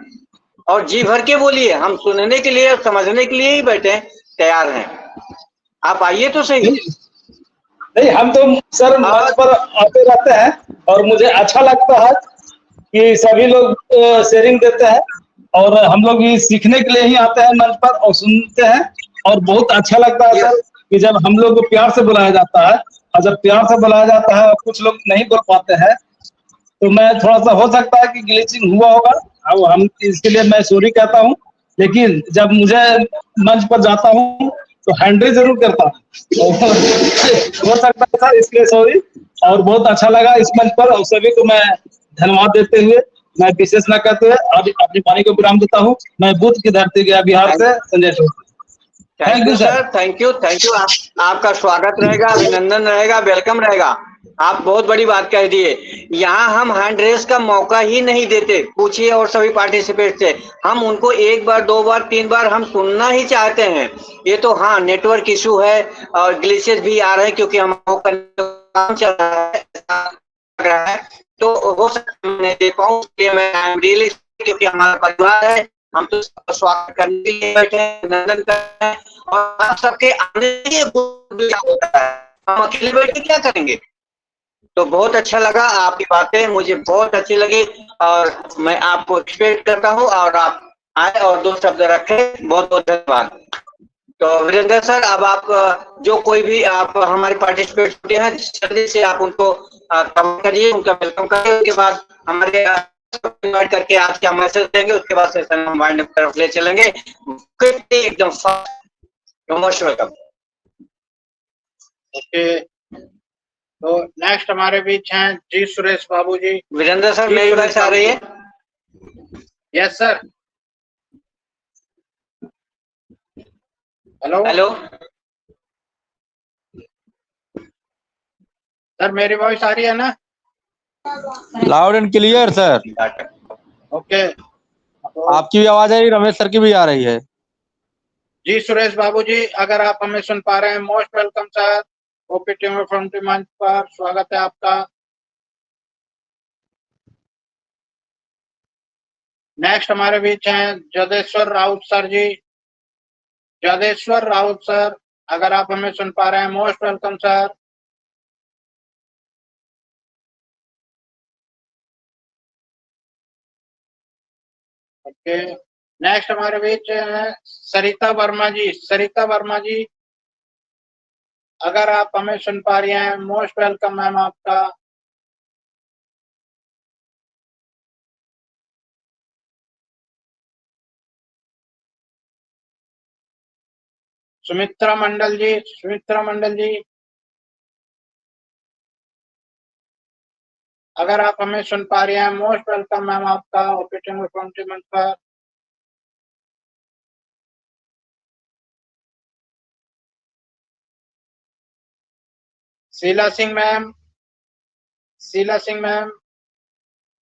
और जी भर के बोलिए, हम सुनने के लिए और समझने के लिए ही बैठे तैयार हैं। आप आइए तो सही। नहीं, हम तो सर मंच पर आते रहते हैं, और मुझे अच्छा लगता है कि सभी लोग शेयरिंग देते हैं, और हम लोग भी सीखने के लिए ही आते हैं मंच पर और सुनते हैं, और बहुत अच्छा लगता है सर कि जब हम लोग को प्यार से बुलाया जाता है, और जब प्यार से बुलाया जाता है और कुछ लोग नहीं बोल पाते हैं, तो मैं थोड़ा सा हो सकता है कि ग्लिचिंग हुआ होगा, अब हम इसके लिए मैं सॉरी कहता हूँ। लेकिन जब मुझे मंच पर जाता हूँ तो हैंडल जरूर करता हूँ। हो सकता है सर, इसके लिए सॉरी। और बहुत अच्छा लगा इस मंच पर, और सभी को मैं धन्यवाद देते हुए, मैं विशेष न करते हुए अपनी वाणी को विराम देता हूँ। मैं बुद्ध की धरती गया बिहार से Sanjay sir. Thank you sir, thank you. आपका स्वागत रहेगा, अभिनंदन रहेगा, वेलकम रहेगा। आप बहुत बड़ी बात कह दिए। यहाँ हम हैंड रेस का मौका ही नहीं देते, पूछिए और सभी पार्टिसिपेट से, हम उनको 1 बार 2 बार 3 बार हम सुनना ही चाहते हैं। ये तो हाँ, नेटवर्क इशू है और ग्लिचेस भी आ रहे हैं, क्योंकि हम काम चल रहा है, तो हो सकता है मैं दे पाऊँ, मैं रियली, क्योंकि हमारा परिवार है, हम तो स्वागत करने के लिए बैठे हैं, अभिनंदन कर रहे हैं, और आप सबके आने के हम अकेले बैठ के क्या करेंगे। तो बहुत अच्छा लगा, आपकी बातें मुझे बहुत अच्छी लगी, और मैं आपको एक्सपेक्ट करता हूँ, और आप आए और 2 शब्द रखें। बहुत बहुत धन्यवाद। तो वीरेंद्र सर, अब आप जो कोई भी आप हमारे पार्टिसिपेट होते हैं, जल्दी से आप उनको कमेंट करिए, उनका वेलकम करिए, उसके बाद हमारे इन्वाइट करके आज क्या मैसेज देंगे, उसके बाद सेशन हम वाइंड अप तरफ ले चलेंगे एकदम फास्ट। Most welcome. ओके, तो नेक्स्ट हमारे बीच हैं जी सुरेश बाबू जी। वीरेंद्र सर, मेरी वॉइस आ रही है? Yes sir. Hello hello sir, मेरी वॉइस आ रही है ना? Loud and clear sir. Okay, आपकी भी आवाज आ रही है, रमेश सर की भी आ रही है। जी सुरेश बाबू जी, अगर आप हमें सुन पा रहे हैं, मोस्ट वेलकम सर। ओपीटी में फ्रंट मंच पर स्वागत है आपका। नेक्स्ट हमारे बीच हैं जदेश्वर राउत सर जी। जदेश्वर राउत सर, अगर आप हमें सुन पा रहे हैं, most welcome sir. Okay, next हमारे बीच है सरिता वर्मा जी। सरिता वर्मा जी, अगर आप हमें सुन पा रही हैं, मोस्ट वेलकम मैम आपका। सुमित्रा मंडल जी, सुमित्रा मंडल जी, अगर आप हमें सुन पा रही हैं, मोस्ट वेलकम मैम आपका ओपीटी में फ्रंट मंच पर। शीला सिंह मैम, शीला सिंह मैम,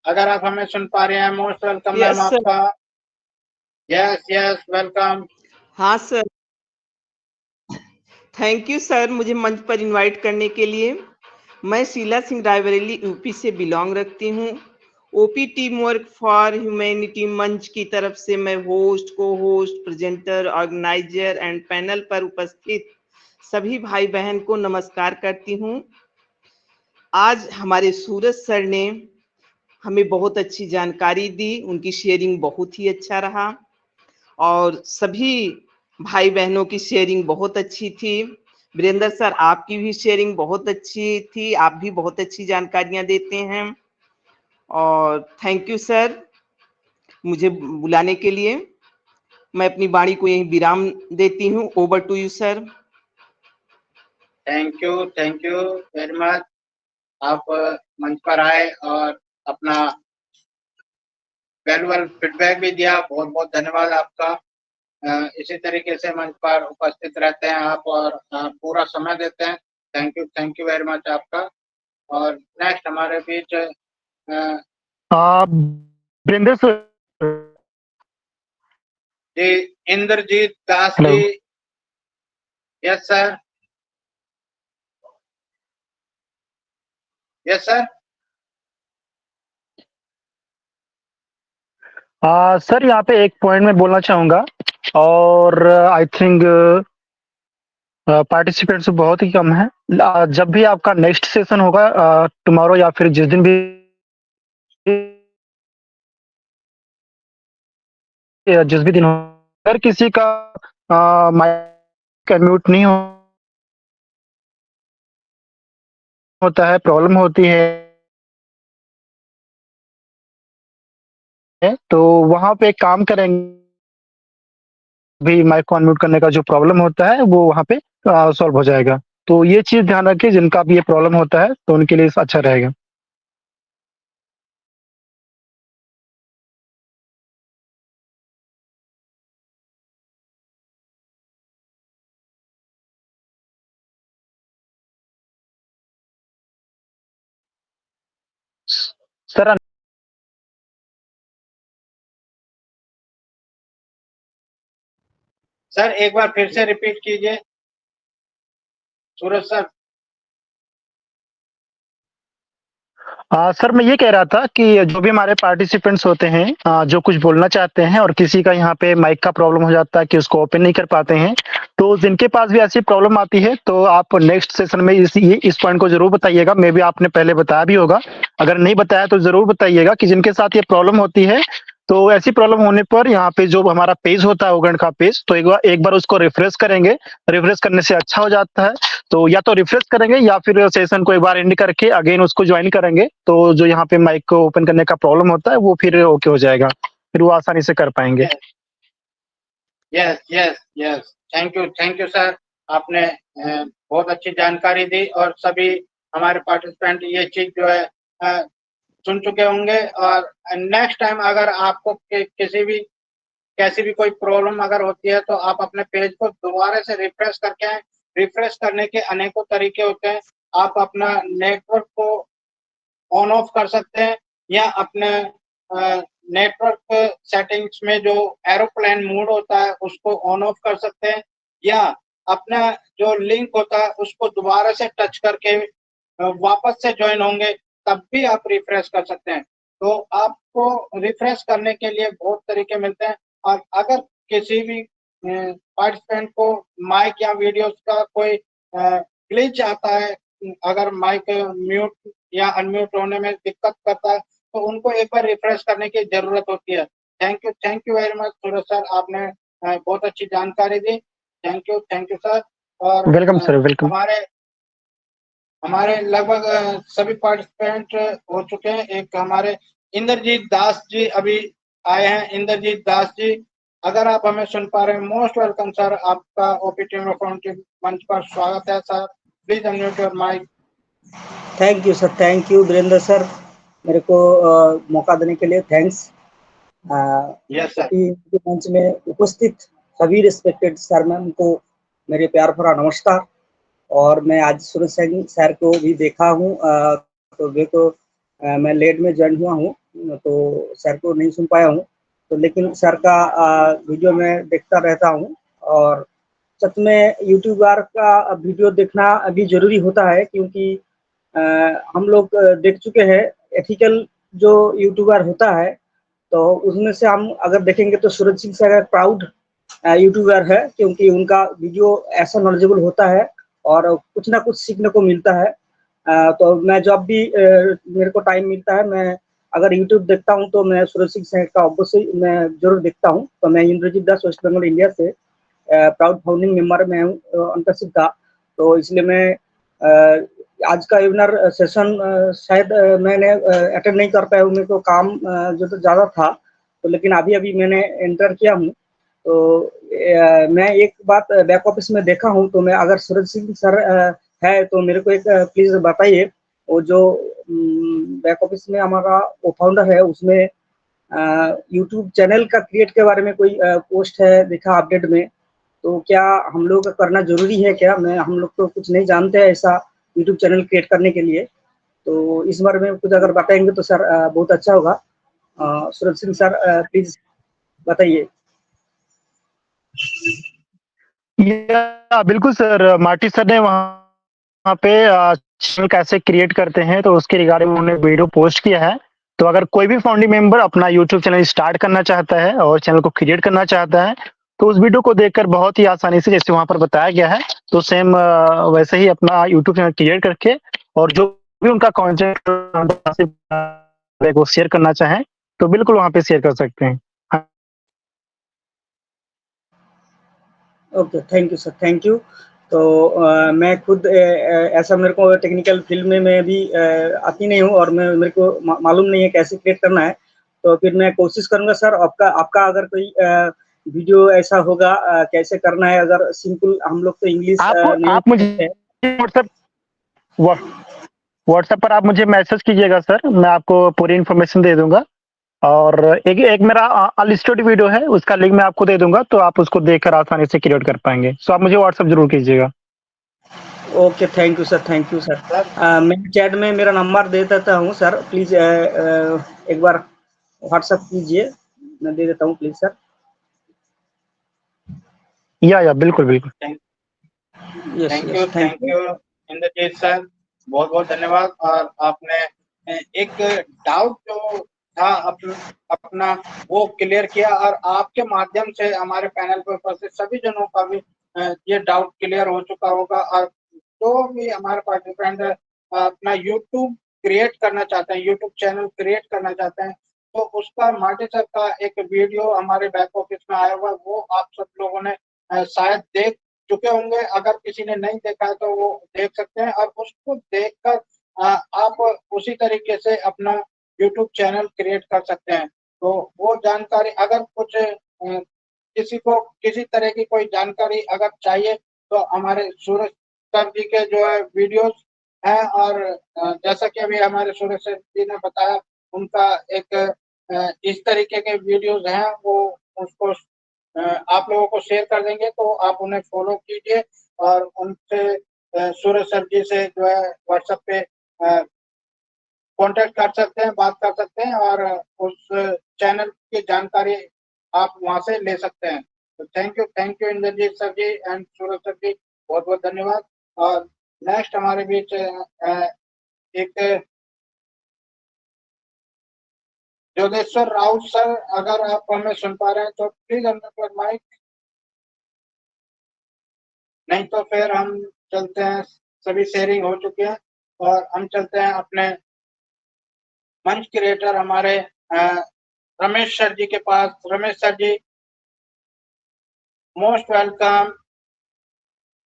अगर आप हमें सुन पा रहे हैं, मोस्ट वेलकम मैम आपका। Yes welcome. हाँ सर, थैंक यू सर मुझे मंच पर इनवाइट करने के लिए। मैं शीला सिंह रायबरेली यूपी से बिलोंग रखती हूँ। OP team work for humanity मंच की तरफ से मैं होस्ट, को host, presenter, organiser and panel पर उपस्थित सभी भाई बहन को नमस्कार करती हूँ। आज हमारे सूरज सर ने हमें बहुत अच्छी जानकारी दी, उनकी शेयरिंग बहुत ही अच्छा रहा और सभी भाई बहनों की शेयरिंग बहुत अच्छी थी। वीरेंद्र सर आपकी भी शेयरिंग बहुत अच्छी थी, आप भी बहुत अच्छी जानकारियां देते हैं और थैंक यू सर मुझे बुलाने के लिए। मैं अपनी वाणी को यहीं विराम देती हूँ। Over to you sir. Thank you very much. आप मंच पर आए और अपना वैल्यूएबल फीडबैक भी दिया, बहुत बहुत धन्यवाद आपका। इसी तरीके से मंच पर उपस्थित रहते हैं आप और पूरा समय देते हैं। थैंक यू वेरी मच आपका। और नेक्स्ट हमारे बीच वीरेंद्र सर जी इंद्रजीत दास हेलो। जी। Yes sir. Yes sir. Sir यहाँ पे एक पॉइंट मैं बोलना चाहूंगा और आई थिंक पार्टिसिपेंट्स बहुत ही कम है। जब भी आपका नेक्स्ट सेशन होगा टुमारो या फिर जिस दिन भी दिन हो, अगर किसी का माइक म्यूट नहीं होता है, प्रॉब्लम होती है तो वहां पे एक काम करेंगे, भी माइक को अनम्यूट करने का जो प्रॉब्लम होता है वो वहां पे सॉल्व हो जाएगा। तो ये चीज ध्यान रखिए, जिनका भी ये प्रॉब्लम होता है तो उनके लिए अच्छा रहेगा। सर सर एक बार फिर से रिपीट कीजिए सूरज सर। सर मैं ये कह रहा था कि जो भी हमारे पार्टिसिपेंट्स होते हैं जो कुछ बोलना चाहते हैं और किसी का यहाँ पे माइक का प्रॉब्लम हो जाता है कि उसको ओपन नहीं कर पाते हैं, तो जिनके पास भी ऐसी प्रॉब्लम आती है तो आप नेक्स्ट सेशन में इस पॉइंट को जरूर बताइएगा। मे भी आपने पहले बताया भी होगा, अगर नहीं बताया तो जरूर बताइएगा कि जिनके साथ ये प्रॉब्लम होती है तो ऐसी प्रॉब्लम होने पर यहाँ पे जो हमारा पेज होता है उगण का पेज, तो एक बार उसको रिफ्रेश करेंगे। रिफ्रेश करने से अच्छा हो जाता है, तो या तो रिफ्रेश करेंगे या फिर सेशन को एक बार एंड करके अगेन उसको ज्वाइन करेंगे, तो जो यहाँ पे माइक को ओपन करने का प्रॉब्लम होता है वो फिर ओके हो जाएगा, फिर वो आसानी से कर पाएंगे। Yes thank you sir. आपने बहुत अच्छी जानकारी दी और सभी हमारे पार्टिसिपेंट ये चीज जो है सुन चुके होंगे। और नेक्स्ट टाइम अगर आपको कैसी भी कोई प्रॉब्लम अगर होती है तो आप अपने पेज को दोबारा से रिफ्रेश करके आए। रिफ्रेश करने के अनेकों तरीके होते हैं। आप अपना नेटवर्क को ऑन ऑफ कर सकते हैं या अपने नेटवर्क सेटिंग्स में जो एरोप्लेन मोड होता है उसको ऑन ऑफ कर सकते हैं, या अपना जो लिंक होता है उसको दोबारा से टच करके वापस से ज्वाइन होंगे तब भी आप रिफ्रेश कर सकते हैं। तो आपको रिफ्रेश करने के लिए बहुत तरीके मिलते हैं। और अगर किसी भी पार्टिसिपेंट को माइक या वीडियोस का कोई ग्लिच आता है, अगर माइक म्यूट या अनम्यूट होने में दिक्कत करता है तो उनको एक बार रिफ्रेश करने की जरूरत होती है। Thank you very much Suraj sir, आपने बहुत अच्छी जानकारी दी। Thank you sir. और वेलकम सर, वेलकम। हमारे लगभग सभी पार्टिसिपेंट हो चुके हैं। एक हमारे इंद्रजीत दास जी अभी आए हैं। इंद्रजीत दास जी, अगर आप हमें सुन पा रहे हैं, मोस्ट वेलकम सर, आपका ओपीटी मंच पर स्वागत है sir. Please unmute your mic. Thank you sir, thank you Virendra sir, मेरे को मौका देने के लिए थैंक्स। Yes sir. मंच में उपस्थित सभी रिस्पेक्टेड सर मैम को मेरे प्यार भरा नमस्कार। और मैं आज सूरज सिंह सर को भी देखा हूँ, तो मैं लेट में ज्वाइन हुआ हूँ तो सर को नहीं सुन पाया हूँ, तो लेकिन सर का वीडियो मैं देखता रहता हूँ और सच में यूट्यूबर का वीडियो देखना अभी ज़रूरी होता है, क्योंकि हम लोग देख चुके हैं एथिकल जो यूट्यूबर होता है, तो उसमें से हम अगर देखेंगे तो सूरज सिंह सर प्राउड यूट्यूबर है, क्योंकि उनका वीडियो ऐसा नॉलेजेबल होता है और कुछ ना कुछ सीखने को मिलता है। तो मैं जब भी मेरे को टाइम मिलता है, मैं अगर यूट्यूब देखता हूँ तो मैं सूरज सिंह सर का ऑब्वियसली मैं ज़रूर देखता हूँ। तो मैं इंद्रजीत दास वेस्ट बंगाल इंडिया से प्राउड फाउंडिंग मेंबर मैं हूँ अंतरसिप का। तो इसलिए मैं आज का वेबिनार सेशन शायद मैंने अटेंड नहीं कर पाया हूँ, मेरे को काम जो तो ज़्यादा था, तो लेकिन अभी मैंने एंटर किया हूँ। तो मैं एक बात बैक ऑफिस में देखा हूँ, तो मैं अगर सूरज सिंह सर है तो मेरे को एक प्लीज़ बताइए, वो जो बैक ऑफिस में हमारा वो फाउंडर है, उसमें यूट्यूब चैनल का क्रिएट के बारे में कोई पोस्ट है देखा अपडेट में, तो क्या हम लोग का करना ज़रूरी है क्या? हम लोग तो कुछ नहीं जानते हैं ऐसा यूट्यूब चैनल क्रिएट करने के लिए, तो इस बारे में कुछ अगर बताएंगे तो सर बहुत अच्छा होगा। सूरज सिंह सर प्लीज़ बताइए। या बिल्कुल सर, मार्टी सर ने वहाँ पे चैनल कैसे क्रिएट करते हैं तो उसके रिगार्डिंग उन्होंने वीडियो पोस्ट किया है। तो अगर कोई भी फाउंडिंग मेंबर अपना यूट्यूब चैनल स्टार्ट करना चाहता है और चैनल को क्रिएट करना चाहता है, तो उस वीडियो को देखकर बहुत ही आसानी से जैसे वहाँ पर बताया गया है, तो सेम वैसे ही अपना यूट्यूब चैनल क्रिएट करके और जो भी उनका कंटेंट वो शेयर करना चाहें तो बिल्कुल वहाँ पे शेयर कर सकते हैं। Okay, thank you sir, thank you. तो मैं खुद ऐसा मेरे को टेक्निकल फील्ड में मैं भी आती नहीं हूँ और मेरे को मालूम नहीं है कैसे क्रिएट करना है, तो फिर मैं कोशिश करूँगा सर। आपका अगर कोई वीडियो ऐसा होगा कैसे करना है, अगर सिंपल हम लोग तो इंग्लिश नहीं आप मुझे व्हाट्सएप पर आप मुझे मैसेज कीजिएगा सर, मैं आपको पूरी इन्फॉर्मेशन दे दूंगा। और एक मेरा अनलिस्टेड वीडियो है, उसका लिंक मैं आपको दे दूंगा, तो आप उसको देखकर आसानी से क्रिएट कर पाएंगे। सो आप मुझे व्हाट्सएप जरूर कीजिएगा। Okay, thank you sir, thank you sir. मैं चैट में मेरा नंबर दे देता हूँ सर, प्लीज़ एक बार व्हाट्सएप कीजिए, मैं दे देता हूँ प्लीज़ सर। या बिल्कुल बिल्कुल। थैंक यू इंद्रजीत सर, बहुत बहुत धन्यवाद। और आपने एक डाउट जो था अपना वो क्लियर किया, और आपके माध्यम से हमारे पैनल पर उपस्थित सभी जनों का भी ये डाउट क्लियर हो चुका होगा। और जो भी हमारे पार्टिसिपेंट अपना यूट्यूब क्रिएट करना चाहते हैं, यूट्यूब चैनल क्रिएट करना चाहते हैं, तो उसका मार्टी सर का एक वीडियो हमारे बैक ऑफिस में आया हुआ, वो आप सब लोगों ने शायद देख चुके होंगे। अगर किसी ने नहीं देखा है तो वो देख सकते हैं, और उसको देखकर आप उसी तरीके से अपना यूट्यूब चैनल क्रिएट कर सकते हैं। तो वो जानकारी अगर कुछ किसी को किसी तरह की कोई जानकारी अगर चाहिए तो हमारे सूरज सर जी के जो है वीडियोस हैं, और जैसा कि अभी हमारे सूरज सर जी ने बताया, उनका एक इस तरीके के वीडियोस हैं, वो उसको आप लोगों को शेयर कर देंगे, तो आप उन्हें फॉलो कीजिए और उनसे सूरज सर जी से जो है व्हाट्सएप पे कांटेक्ट कर सकते हैं, बात कर सकते हैं, और उस चैनल की जानकारी आप वहां से ले सकते हैं। तो thank you Indrajit sir ji and Suraj sir ji, बहुत बहुत धन्यवाद। और नेक्स्ट हमारे बीच एक जोगेश्वर राउत सर, अगर आप हमें सुन पा रहे हैं तो प्लीज अनम्यूट माइक, नहीं तो फिर हम चलते हैं। सभी शेयरिंग हो चुके हैं और हम चलते हैं अपने मंच क्रिएटर हमारे रमेश सर जी के पास। Ramesh sir ji, most welcome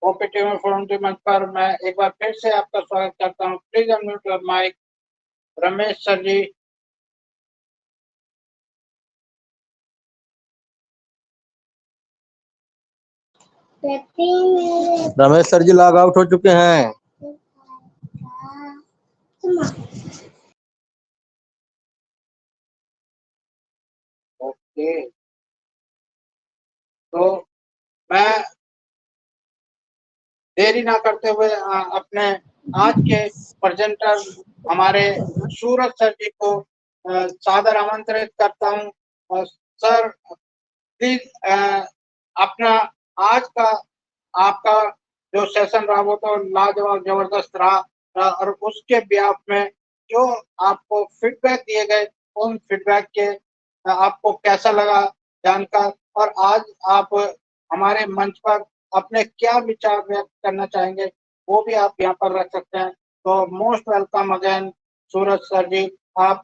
OPT forum के मंच पर। मैं एक बार फिर से आपका स्वागत करता हूं। Please unmute your mic Ramesh sir ji. Ramesh sir ji log out हो चुके हैं। ओके, तो मैं देरी ना करते हुए अपने आज के प्रेजेंटर हमारे सूरज सर जी को सादर आमंत्रित करता हूं। सर प्लीज अपना आज का आपका जो सेशन रहा वो तो लाजवाब जबरदस्त रहा और उसके ब्याप में जो आपको फीडबैक दिए गए उन फीडबैक के आपको कैसा लगा जानकर, और आज आप हमारे मंच पर अपने क्या विचार व्यक्त करना चाहेंगे वो भी आप यहाँ पर रख सकते हैं। तो मोस्ट वेलकम अगेन सूरज सर जी। आप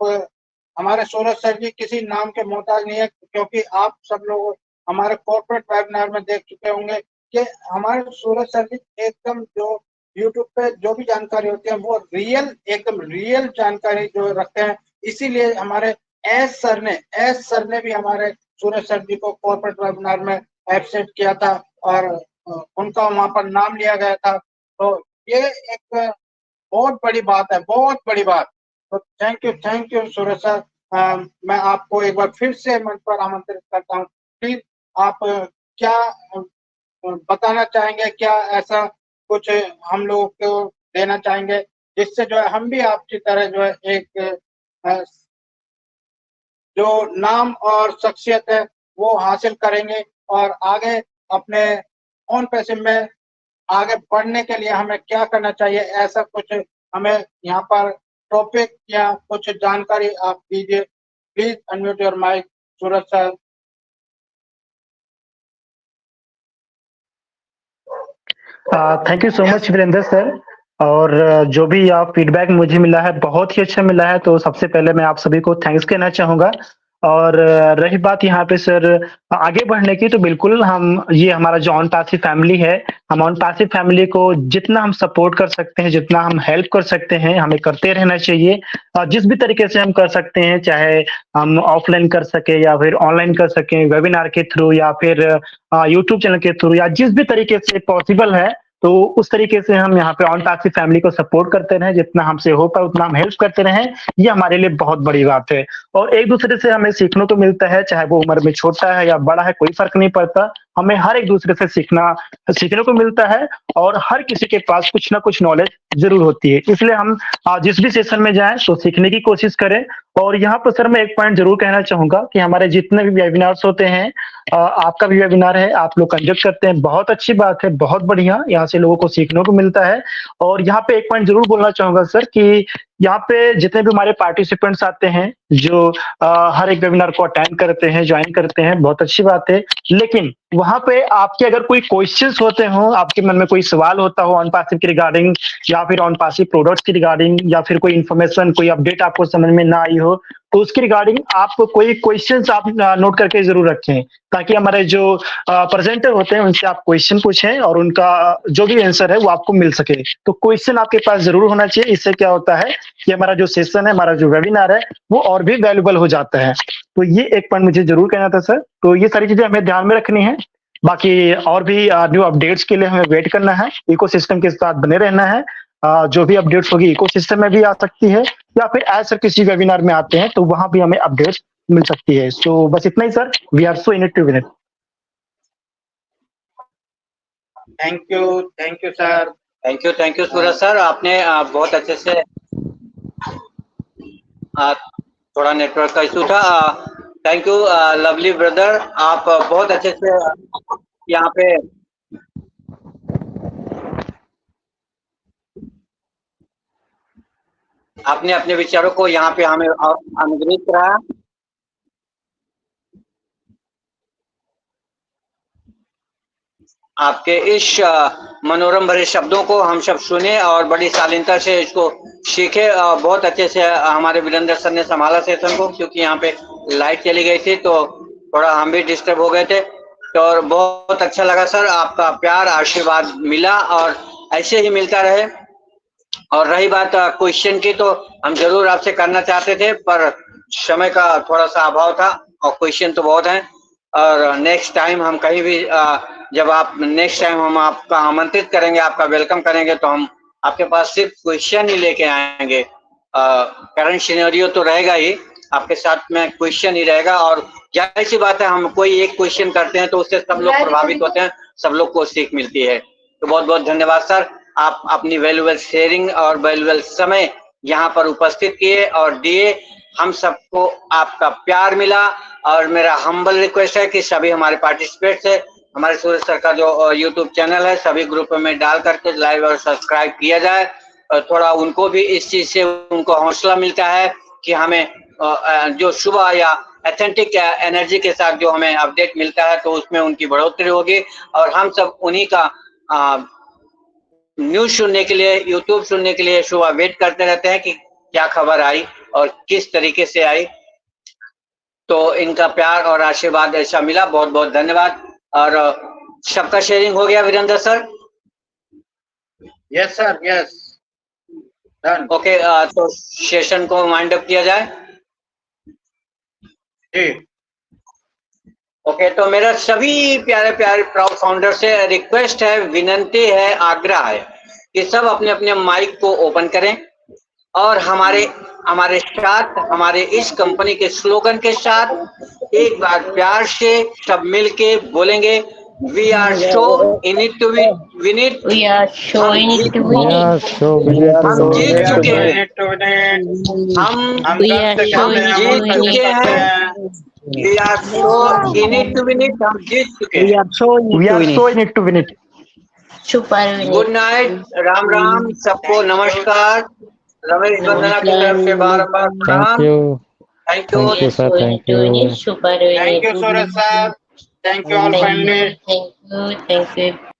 हमारे सूरज सर जी किसी नाम के मोहताज नहीं है, क्योंकि आप सब लोग हमारे कॉर्पोरेट वेबिनार में देख चुके होंगे कि हमारे सूरज सर जी एकदम जो यूट्यूब पे जो भी जानकारी होती है वो एकदम रियल जानकारी जो रखते हैं। इसीलिए हमारे एस सर ने भी हमारे सूरज सर जी को कॉर्पोरेट वेबिनार में एक्सेप्ट किया था और उनका वहां पर नाम लिया गया था। तो ये एक बहुत बड़ी बात है, बहुत बड़ी बात। तो थैंक यू सूरज सर। मैं आपको एक बार फिर से मंच पर आमंत्रित करता हूँ। प्लीज आप क्या बताना चाहेंगे, क्या ऐसा कुछ हम लोगों को देना चाहेंगे जिससे जो है हम भी आपकी तरह जो है एक जो नाम और शख्सियत है वो हासिल करेंगे और आगे अपने ऑन पैसिव में आगे बढ़ने के लिए हमें क्या करना चाहिए, ऐसा कुछ हमें यहाँ पर टॉपिक या कुछ जानकारी आप दीजिए। Please unmute your mic Suraj sir. Thank you so much Virendra sir. और जो भी आप फीडबैक मुझे मिला है बहुत ही अच्छा मिला है, तो सबसे पहले मैं आप सभी को थैंक्स कहना चाहूँगा। और रही बात यहाँ पे सर आगे बढ़ने की, तो बिल्कुल हम ये हमारा जो ऑन पैसिव फैमिली है, हम ऑन पैसिव फैमिली को जितना हम सपोर्ट कर सकते हैं, जितना हम हेल्प कर सकते हैं, हमें करते रहना चाहिए। जिस भी तरीके से हम कर सकते हैं, चाहे हम ऑफलाइन कर सके या फिर ऑनलाइन कर सकें, वेबिनार के थ्रू या फिर यूट्यूब चैनल के थ्रू, या जिस भी तरीके से पॉसिबल है, तो उस तरीके से हम यहाँ पे ऑन पैसिव फैमिली को सपोर्ट करते रहें। जितना हमसे हो पाए उतना हम हेल्प करते रहें, ये हमारे लिए बहुत बड़ी बात है। और एक दूसरे से हमें सीखने को मिलता है, चाहे वो उम्र में छोटा है या बड़ा है, कोई फर्क नहीं पड़ता। हमें हर एक दूसरे से सीखने को मिलता है और हर किसी के पास कुछ ना कुछ नॉलेज जरूर होती है। इसलिए हम जिस भी सेशन में जाएं तो सीखने की कोशिश करें। और यहाँ पर सर मैं एक पॉइंट जरूर कहना चाहूंगा कि हमारे जितने भी वेबिनार्स होते हैं, आपका भी वेबिनार है, आप लोग कंडक्ट करते हैं, बहुत अच्छी बात है, बहुत बढ़िया, यहाँ से लोगों को सीखने को मिलता है। और यहाँ पे एक पॉइंट जरूर बोलना चाहूंगा सर कि यहाँ पे जितने भी हमारे पार्टिसिपेंट्स आते हैं जो हर एक वेबिनार को अटेंड करते हैं, ज्वाइन करते हैं, बहुत अच्छी बात है। लेकिन वहां पे आपके अगर कोई क्वेश्चंस होते हो, आपके मन में कोई सवाल होता हो ऑन पैसिव के रिगार्डिंग या फिर ऑन पैसिव प्रोडक्ट्स की रिगार्डिंग, या फिर कोई इन्फॉर्मेशन, कोई अपडेट आपको समझ में ना आई हो, तो उसके रिगार्डिंग आप कोई क्वेश्चंस आप नोट करके जरूर रखें, ताकि हमारे जो प्रेजेंटर होते हैं उनसे आप क्वेश्चन पूछें और उनका जो भी आंसर है वो आपको मिल सके। तो क्वेश्चन आपके पास जरूर होना चाहिए। इससे क्या होता है कि हमारा जो सेशन है, हमारा जो वेबिनार है, वो और भी वैल्यूबल हो जाता है। तो ये एक पॉइंट मुझे जरूर कहना था सर। तो ये सारी चीजें हमें ध्यान में रखनी है। बाकी और भी न्यू अपडेट्स के लिए हमें वेट करना है, इकोसिस्टम के साथ बने रहना है। जो भी अपडेट्स होगी इकोसिस्टम में भी आ सकती है, या फिर ऐसे किसी वेबिनार में आते हैं तो वहां भी हमें अपडेट्स मिल सकती है। सो बस इतना ही sir. We are so in it to win it. Thank you sir. Thank you Suraj sir. आपने बहुत अच्छे से थोड़ा नेटवर्क का इशू था। थैंक यू लवली ब्रदर, आप बहुत अच्छे से यहाँ पे आपने अपने विचारों को यहाँ पे हमें अनुग्रहित कराया। आपके इस मनोरम भरे शब्दों को हम सब सुने और बड़ी शालीनता से इसको सीखे। बहुत अच्छे से हमारे वीरेंद्र सर ने संभाला सेशन को, क्योंकि यहाँ पे लाइट चली गई थी तो थोड़ा हम भी डिस्टर्ब हो गए थे। तो और बहुत अच्छा लगा सर, आपका प्यार आशीर्वाद मिला और ऐसे ही मिलता रहे। और रही बात क्वेश्चन की, तो हम जरूर आपसे करना चाहते थे पर समय का थोड़ा सा अभाव था, और क्वेश्चन तो बहुत हैं। और नेक्स्ट टाइम हम कहीं भी जब आप नेक्स्ट टाइम हम आपका आमंत्रित करेंगे, आपका वेलकम करेंगे, तो हम आपके पास सिर्फ क्वेश्चन ही लेके आएंगे। करंट सिनेरियो तो रहेगा ही, आपके साथ में क्वेश्चन ही रहेगा। और जाहिर सी बात है, हम कोई एक क्वेश्चन करते हैं तो उससे सब लोग प्रभावित होते हैं, सब लोग को सीख मिलती है। तो बहुत बहुत धन्यवाद सर, आप अपनी वैल्यूबल शेयरिंग और वैल्यूबल समय यहाँ पर उपस्थित किए और दिए। हम सबको आपका प्यार मिला। और मेरा हम्बल रिक्वेस्ट है कि सभी हमारे पार्टिसिपेट्स है, हमारे सूरज सर का जो यूट्यूब चैनल है सभी ग्रुप में डाल करके लाइव और सब्सक्राइब किया जाए, और थोड़ा उनको भी इस चीज से उनको हौसला मिलता है कि हमें जो सुबह या ऑथेंटिक एनर्जी के साथ जो हमें अपडेट मिलता है तो उसमें उनकी बढ़ोतरी होगी। और हम सब उन्हीं का न्यूज सुनने के लिए, यूट्यूब सुनने के लिए सुबह वेट करते रहते हैं कि क्या खबर आई और किस तरीके से आई। तो इनका प्यार और आशीर्वाद ऐसा मिला, बहुत बहुत धन्यवाद। और सबका शेयरिंग हो गया Virendra sir? Yes sir, yes done. Okay, तो सेशन को वाइंड अप किया जाए। जी ओके, तो मेरा सभी प्यारे प्यारे प्राउड फाउंडर से रिक्वेस्ट है, विनंती है, आग्रह है कि सब अपने अपने माइक को ओपन करें और हमारे साथ, हमारे इस कंपनी के स्लोगन के साथ एक बार प्यार से सब मिलके बोलेंगे, we are showing it to win it. We are showing it to win it. हम जीत चुके हैं, हम We are showing it to जीत win चुके it. हैं, we are showing it to win it, हम जीत चुके We हैं। are so in it to win it. Super win good it. Night, Ram Ram, सबको नमस्कार। रमेश वंदना की तरफ से बार-बार प्रणाम। Thank you. We are showing it to win it. Super win it. Thank you Suraj sir, thank you all Thank family. you. Thank you. Thank you.